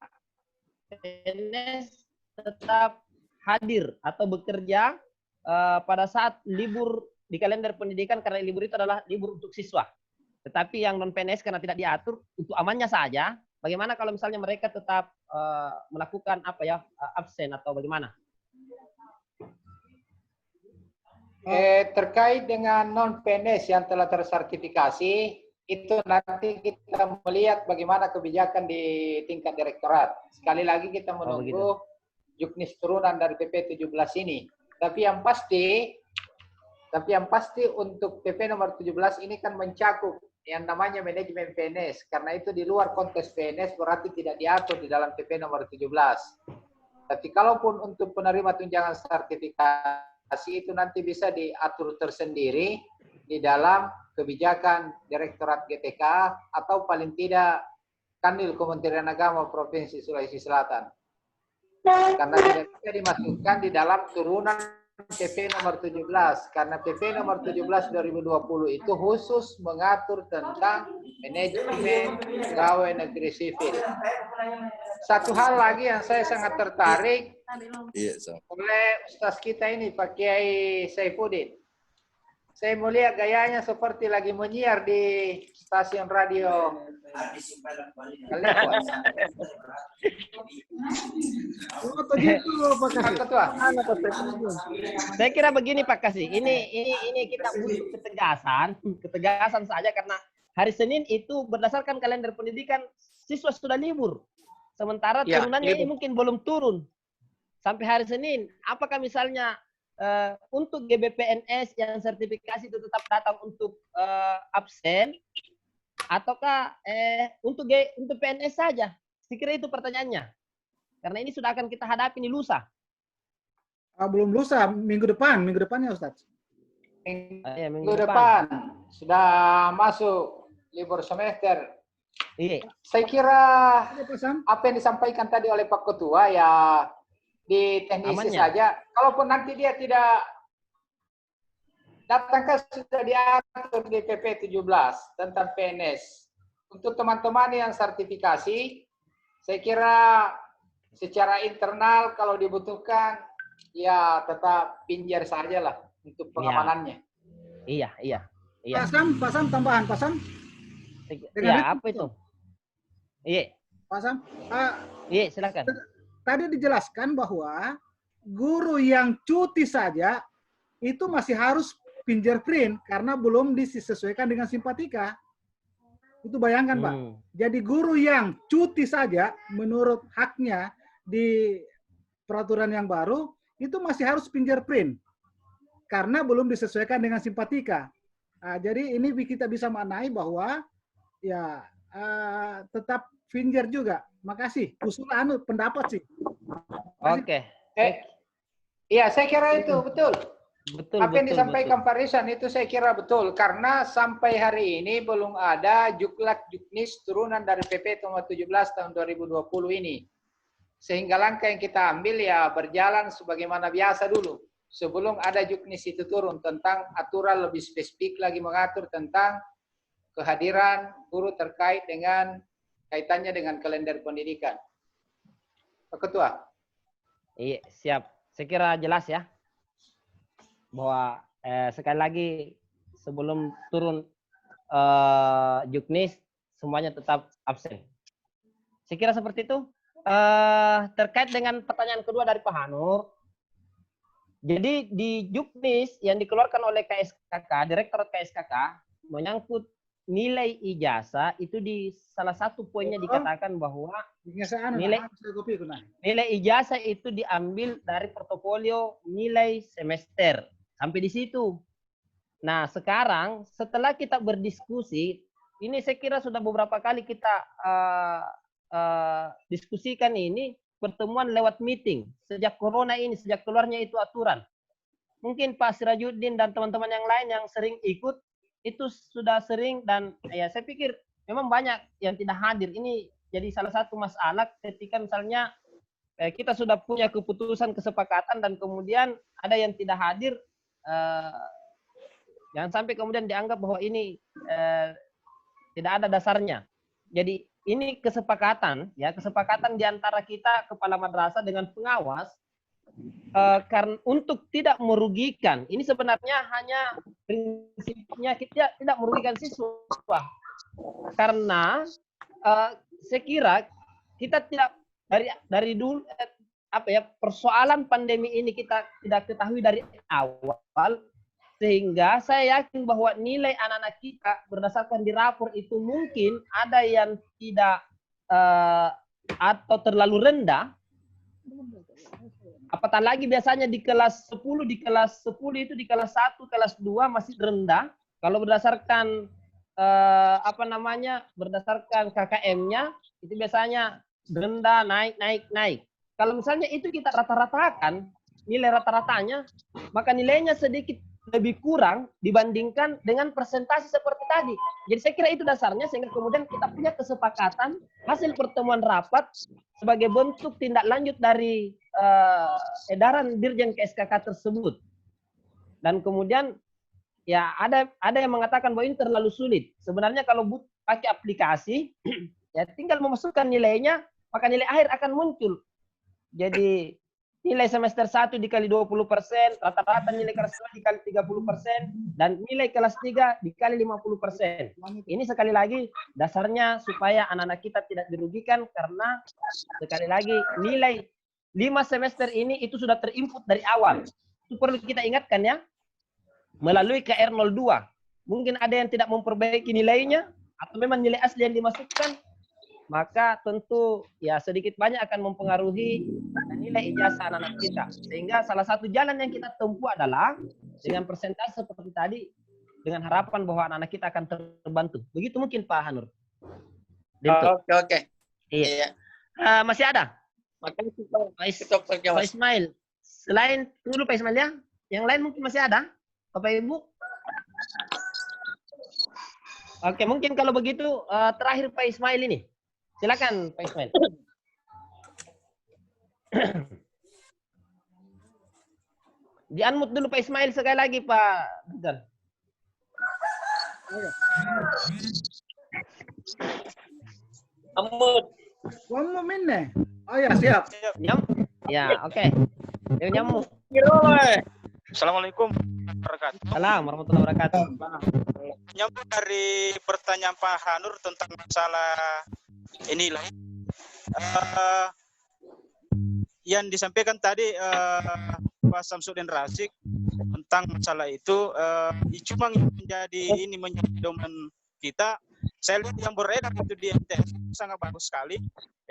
PNS tetap hadir atau bekerja pada saat libur di kalender pendidikan karena libur itu adalah libur untuk siswa. Tetapi yang non PNS karena tidak diatur untuk amannya saja. Bagaimana kalau misalnya mereka tetap melakukan absen atau bagaimana?
Terkait dengan non PNS yang telah tersertifikasi, itu nanti kita melihat bagaimana kebijakan di tingkat direktorat. Sekali lagi kita menunggu juknis turunan dari PP 17 ini. Tapi yang pasti untuk PP nomor 17 ini kan mencakup yang namanya manajemen PNS. Karena itu di luar konteks PNS berarti tidak diatur di dalam PP nomor 17. Tapi kalaupun untuk penerima tunjangan sertifikasi itu nanti bisa diatur tersendiri di dalam kebijakan Direktorat GTK atau paling tidak Kanwil Kementerian Agama Provinsi Sulawesi Selatan. Karena tidak bisa dimasukkan di dalam turunan PP nomor 17 karena PP nomor 17 2020 itu khusus mengatur tentang manajemen pegawai negeri sipil. Satu hal lagi yang saya sangat tertarik oleh Ustaz kita ini Pak Kiai Saifuddin. Saya melihat gayanya seperti lagi menyiar di stasiun radio.
Saya kira begini Pak Kasih. Ini kita butuh ketegasan saja karena hari Senin itu berdasarkan kalender pendidikan siswa sudah libur. Sementara turunannya ini mungkin belum turun sampai hari Senin. Apakah misalnya untuk GBPNS yang sertifikasi itu tetap datang untuk absen ataukah untuk PNS saja? Saya kira itu pertanyaannya. Karena ini sudah akan kita hadapi nih lusa.
Belum lusa, minggu depannya Ustaz.
Minggu depan sudah masuk libur semester.
Iya.
Saya kira apa yang disampaikan tadi oleh Pak Ketua ya di teknisi saja. Kalaupun nanti dia tidak datang kan sudah diatur di PP 17 tentang PNS. Untuk teman-teman yang sertifikasi, saya kira secara internal kalau dibutuhkan ya tetap pinjar saja lah untuk pengamanannya.
Iya.
Pak Sam, tambahan Pak Sam.
Iya, apa itu? Iya.
Pak Sam,
Iya, silakan.
tadi dijelaskan bahwa guru yang cuti saja itu masih harus fingerprint karena belum disesuaikan dengan simpatika. Itu bayangkan, Pak. Jadi guru yang cuti saja menurut haknya di peraturan yang baru itu masih harus fingerprint karena belum disesuaikan dengan simpatika. Jadi ini kita bisa maknai bahwa ya tetap finger juga. Makasih. Usulan pendapat sih.
Oke.
Iya, saya kira itu betul.
Betul.
Apa yang disampaikan Pak Rizan itu saya kira betul. Karena sampai hari ini belum ada Juklak Juknis turunan dari PP nomor 17 tahun 2020 ini. Sehingga langkah yang kita ambil ya berjalan sebagaimana biasa dulu. Sebelum ada Juknis itu turun tentang aturan lebih spesifik lagi mengatur tentang kehadiran guru terkait dengan kaitannya dengan kalender pendidikan. Pak Ketua.
Iya, siap. Saya kira jelas ya. Bahwa sekali lagi sebelum turun Juknis semuanya tetap absen. Saya kira seperti itu. Terkait dengan pertanyaan kedua dari Pak Hanur. Jadi di Juknis yang dikeluarkan oleh KSKK, Direktorat KSKK, menyangkut nilai ijazah itu di salah satu poinnya dikatakan bahwa nilai ijazah itu diambil dari portofolio nilai semester. Sampai di situ. Nah, sekarang setelah kita berdiskusi, ini saya kira sudah beberapa kali kita diskusikan ini, pertemuan lewat meeting. Sejak corona ini, sejak keluarnya itu aturan. Mungkin Pak Sirajuddin dan teman-teman yang lain yang sering ikut, itu sudah sering dan ya saya pikir memang banyak yang tidak hadir. Ini jadi salah satu masalah ketika misalnya kita sudah punya keputusan kesepakatan dan kemudian ada yang tidak hadir, jangan sampai kemudian dianggap bahwa ini tidak ada dasarnya. Jadi ini kesepakatan ya, kesepakatan di antara kita kepala madrasah dengan pengawas karena untuk tidak merugikan. Ini sebenarnya hanya prinsipnya kita tidak merugikan siswa. Karena saya kira kita tidak dari dulu persoalan pandemi ini kita tidak ketahui dari awal, sehingga saya yakin bahwa nilai anak-anak kita berdasarkan di rapor itu mungkin ada yang tidak atau terlalu rendah. Apatah lagi biasanya di kelas 10 itu di kelas 1, kelas 2 masih rendah. Kalau berdasarkan berdasarkan KKM-nya itu biasanya rendah, naik. Kalau misalnya itu kita rata-ratakan nilai rata-ratanya, maka nilainya sedikit lebih kurang dibandingkan dengan presentasi seperti tadi. Jadi saya kira itu dasarnya sehingga kemudian kita punya kesepakatan hasil pertemuan rapat sebagai bentuk tindak lanjut dari edaran Dirjen KSKK tersebut. Dan kemudian ya ada yang mengatakan bahwa ini terlalu sulit. Sebenarnya kalau pakai aplikasi ya tinggal memasukkan nilainya, maka nilai akhir akan muncul. Jadi nilai semester 1 dikali 20%, rata-rata nilai kelas 2 dikali 30%, dan nilai kelas 3 dikali 50%. Ini sekali lagi dasarnya supaya anak-anak kita tidak dirugikan karena sekali lagi nilai 5 semester ini itu sudah terinput dari awal. Itu perlu kita ingatkan ya, melalui KR02. Mungkin ada yang tidak memperbaiki nilainya, atau memang nilai asli yang dimasukkan, maka tentu ya sedikit banyak akan mempengaruhi nilai ijazah anak-anak kita. Sehingga salah satu jalan yang kita tempuh adalah dengan persentase seperti tadi, dengan harapan bahwa anak-anak kita akan terbantu. Begitu mungkin Pak Hanur.
Oke.
Iya. Masih ada? Pak Ismail. Selain dulu Pak Ismail ya, yang lain mungkin masih ada? Bapak Ibu? Oke, mungkin kalau begitu terakhir Pak Ismail ini. Silakan Pak Ismail. Di-unmute dulu Pak Ismail sekali lagi Pak Rizal.
Unmute.
One moment. Oh ya, siap.
Ya, oke. Nyamuk.
Assalamualaikum warahmatullahi wabarakatuh.
Salam warahmatullahi wabarakatuh.
Nyambung dari pertanyaan Pak Hanur tentang masalah inilah eh, yang disampaikan tadi Pak Samsudin Rasik tentang masalah itu cuma menjadi domain kita. Saya lihat yang beredar itu di MTS sangat bagus sekali.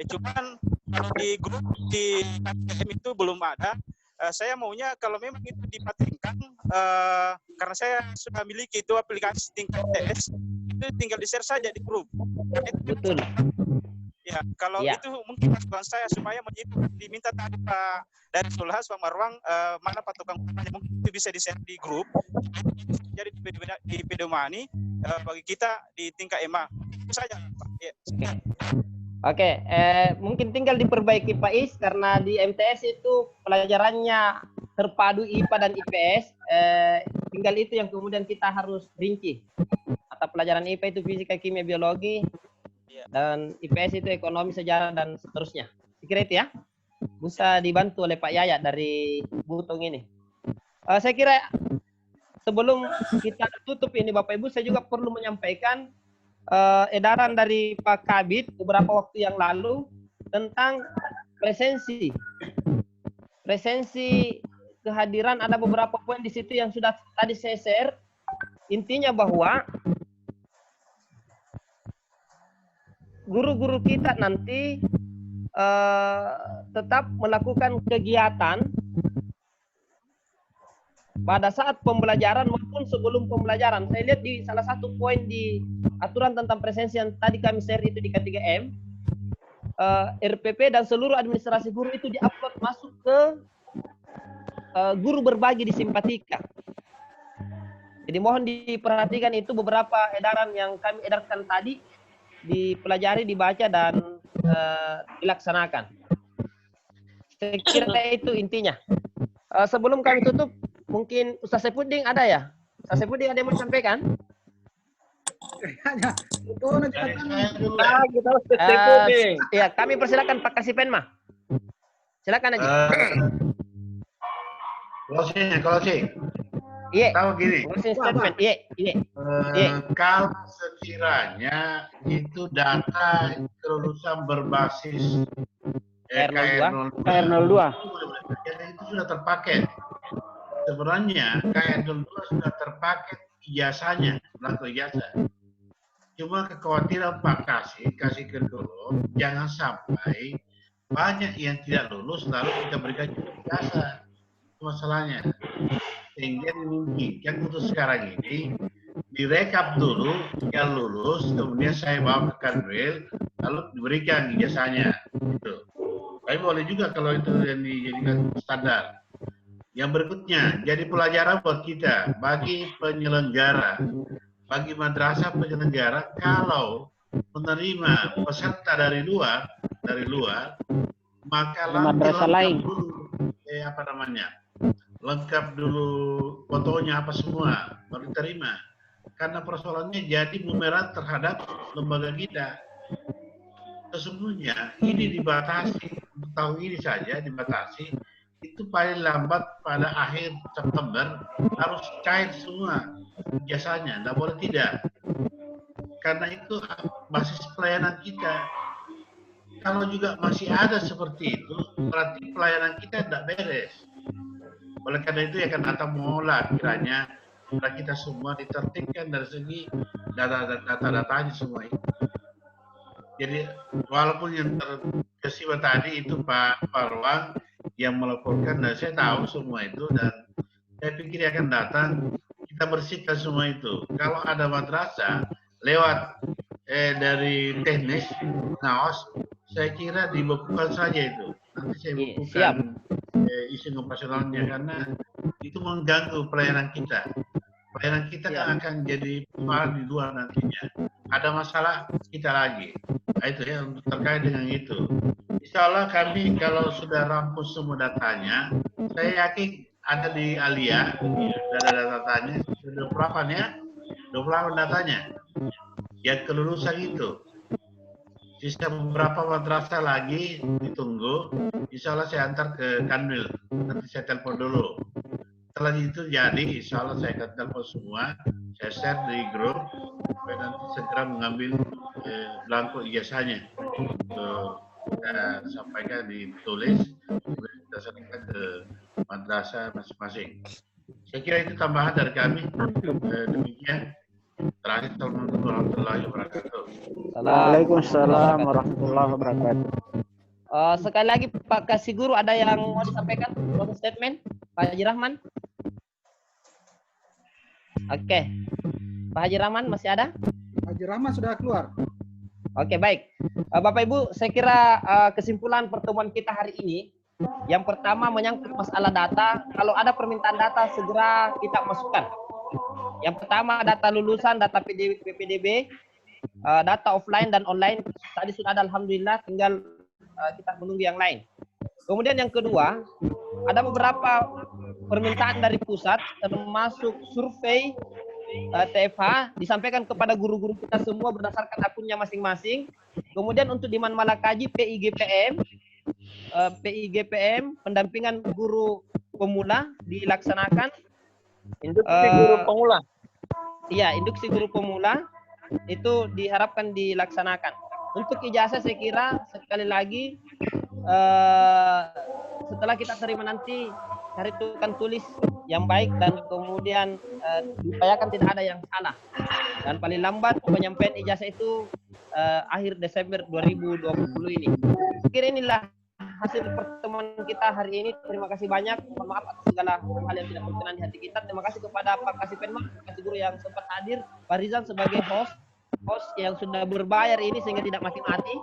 Cuman kalau di grup di KPM itu belum ada. Saya maunya kalau memang itu dipatenkan, karena saya sudah miliki itu aplikasi tingkat tes, itu tinggal di-share saja di grup.
Betul.
Ya, kalau itu mungkin masukan saya supaya diminta tadi Pak dari Sulhas, Pak Marwang, mana Pak tukang utamanya, mungkin itu bisa di-share di grup. Jadi di pedomani bagi kita di tingkat EMA. Itu saja, Pak. Ya.
Oke, mungkin tinggal diperbaiki Pak Is, karena di MTS itu pelajarannya terpadu IPA dan IPS. Tinggal itu yang kemudian kita harus rinci. Mata pelajaran IPA itu fisika, kimia, biologi, dan IPS itu ekonomi, sejarah, dan seterusnya. Kira itu ya. Bisa dibantu oleh Pak Yaya dari Butong ini. Saya kira sebelum kita tutup ini Bapak Ibu, saya juga perlu menyampaikan edaran dari Pak Kabid beberapa waktu yang lalu tentang presensi kehadiran. Ada beberapa poin di situ yang sudah tadi saya share. Intinya bahwa guru-guru kita nanti tetap melakukan kegiatan pada saat pembelajaran maupun sebelum pembelajaran. Saya lihat di salah satu poin di aturan tentang presensi yang tadi kami share itu di K3M, RPP dan seluruh administrasi guru itu diupload masuk ke guru berbagi di Simpatika. Jadi mohon diperhatikan, itu beberapa edaran yang kami edarkan tadi, dipelajari, dibaca, dan dilaksanakan. Saya kira itu intinya. Sebelum kami tutup, mungkin Ustaz Saipudin ada ya? Ustaz Saipudin ada yang mau disampaikan? Ya, kami persilakan Pak Kasipenma. Silakan aja.
Closing.
Iya.
Tahu gini.
Closing statement. Iya.
Kalau sekiranya itu data kelulusan berbasis
KR02.
Itu sudah terpakai. Sebenarnya KR02 sudah terpakai ijazahnya, belangko ijazah. Cuma kekhawatiran Pak kasih ke dulu, jangan sampai banyak yang tidak lulus lalu kita berikan ijazah. Itu masalahnya. Sehingga dimungkinkan untuk sekarang ini direkap dulu yang lulus, kemudian saya bawa ke Kanwil, lalu diberikan ijazahnya. Gitu. Tapi boleh juga kalau itu yang dijadikan standar. Yang berikutnya, jadi pelajaran buat kita, bagi penyelenggara, bagi madrasah penyelenggara, kalau menerima peserta dari luar, maka
madrasah lain,
lengkap dulu fotonya apa semua, baru diterima. Karena persoalannya jadi bumerang terhadap lembaga kita. Sesungguhnya ini dibatasi, tahun ini saja dibatasi, itu paling lambat pada akhir September harus cair semua jasanya, tidak boleh tidak. Karena itu basis pelayanan kita. Kalau juga masih ada seperti itu, berarti pelayanan kita tidak beres. Oleh karena itu ya kan Ata Mola kiranya kita semua ditertibkan dari segi data-datanya semua itu. Jadi walaupun yang terkesiwa tadi itu Pak Marwang yang melaporkan, dan saya tahu semua itu, dan saya pikir akan datang, kita bersihkan semua itu. Kalau ada madrasah lewat dari teknis, naos, saya kira dibekukan saja itu. Nanti saya bukukan izin operasionalnya, karena itu mengganggu pelayanan kita. Pelayanan kita kan akan jadi mahal di luar nantinya. Ada masalah kita lagi. Nah, itu ya untuk terkait dengan itu. Insya Allah kami kalau sudah rampung semua datanya, saya yakin ada di Alia, ada datanya, sudah 28 ya, 28 datanya. Yang kelulusan itu. Sisa beberapa madrasah lagi ditunggu. Insya Allah saya antar ke Kanwil. Nanti saya telepon dulu. Setelah itu jadi, insya Allah saya akan telepon semua. Saya share di grup. Supaya nanti segera mengambil belangko ijazahnya. kita sampaikan ditulis, kemudian kita serahkan ke madrasah masing-masing. Saya kira itu tambahan dari kami. Demikian. Terakhir, assalamualaikum warahmatullahi wabarakatuh.
Waalaikumsalam warahmatullahi wabarakatuh.
Sekali lagi Pak Kasih Guru, ada yang mau disampaikan closing statement, Pak Haji Rahman? Oke, Pak Haji Rahman masih ada?
Haji Rahman sudah keluar.
Oke, baik. Bapak Ibu, saya kira kesimpulan pertemuan kita hari ini, yang pertama menyangkut masalah data. Kalau ada permintaan data, segera kita masukkan. Yang pertama data lulusan, data PPDB, data offline dan online. Tadi sudah ada, alhamdulillah, tinggal kita menunggu yang lain. Kemudian yang kedua, ada beberapa permintaan dari pusat, termasuk survei TFH, disampaikan kepada guru-guru kita semua berdasarkan akunnya masing-masing. Kemudian untuk di Malakaji, PIGPM, pendampingan guru pemula dilaksanakan.
Induksi guru pemula.
Iya, induksi guru pemula itu diharapkan dilaksanakan. Untuk ijazah saya kira sekali lagi setelah kita terima nanti cari tukang tulis yang baik dan kemudian diupayakan tidak ada yang salah. Dan paling lambat penyampaian ijazah itu akhir Desember 2020 ini. Saya kira inilah hasil pertemuan kita hari ini. Terima kasih banyak. Mohon maaf atas segala hal yang tidak berkenan di hati kita. Terima kasih kepada Pak Kasih Penma, Pak Kasih Guru yang sempat hadir, Pak Rizal sebagai host yang sudah berbayar ini sehingga tidak mati-mati,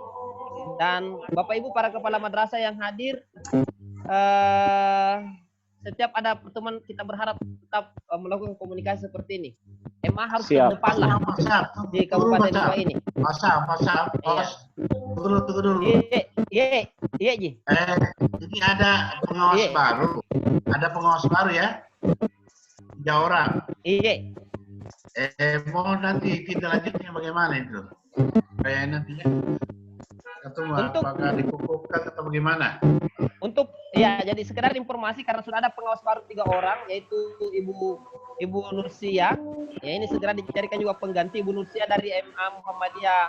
dan Bapak Ibu para kepala madrasah yang hadir. Setiap ada pertemuan kita berharap tetap melakukan komunikasi seperti ini. MA harus terdepan lah di Kabupaten Goa ini.
Tunggu dulu.
Iya, Ji.
Ini ada pengawas baru. Ada pengawas baru ya? 3 orang.
Iya.
Mau nanti kita lanjutnya bagaimana itu? Kayak nantinya ketemu apakah dikukuhkan atau bagaimana?
Untuk ya, jadi sekedar informasi karena sudah ada pengawas baru 3 orang, yaitu Ibu Nursia. Ya, ini segera dicarikan juga pengganti Ibu Nursia dari MA Muhammadiyah.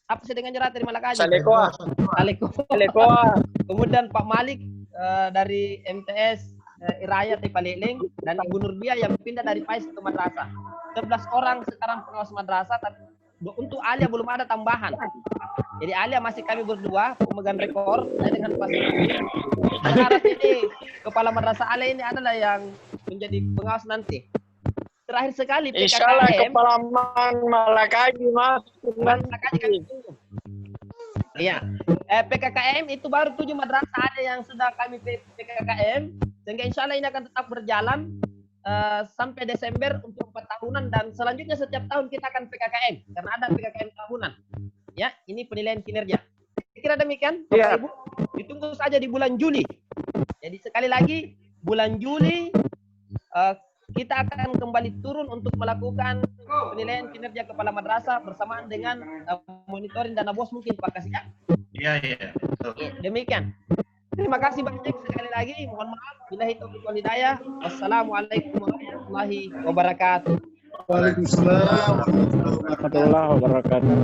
Apa sih dengan jerat dari Malakaji?
Salekoa.
Kemudian Pak Malik dari MTS Iraya Tipaleleng, dan Ibu Nurbia yang pindah dari PAIS ke madrasah. 11 orang sekarang pengawas madrasah, tapi untuk Alia belum ada tambahan. Jadi Alia masih kami berdua pemegang rekor, saya dengan Pak Siti. Harap ini kepala madrasah Alia ini adalah yang menjadi pengawas nanti. Terakhir sekali PKKM.
Insyaallah kepala Malakaji masuk nanti.
Iya. PKKM itu baru 7 madrasah ada yang sudah kami PKKM, sehingga insya Allah ini akan tetap berjalan sampai Desember untuk 4 tahunan, dan selanjutnya setiap tahun kita akan PKKM karena ada PKKM tahunan. Ya, ini penilaian kinerja. Kira demikian, Bapak Ibu. Ditunggu saja di bulan Juli. Jadi sekali lagi bulan Juli kita akan kembali turun untuk melakukan penilaian kinerja kepala madrasah bersamaan dengan monitoring dana bos mungkin Pak Kasih ya.
Iya.
Demikian. Terima kasih banyak sekali lagi. Mohon maaf. Billahi taufiq wal hidayah. Wassalamualaikum warahmatullahi wabarakatuh.
Waalaikumsalam warahmatullahi wabarakatuh.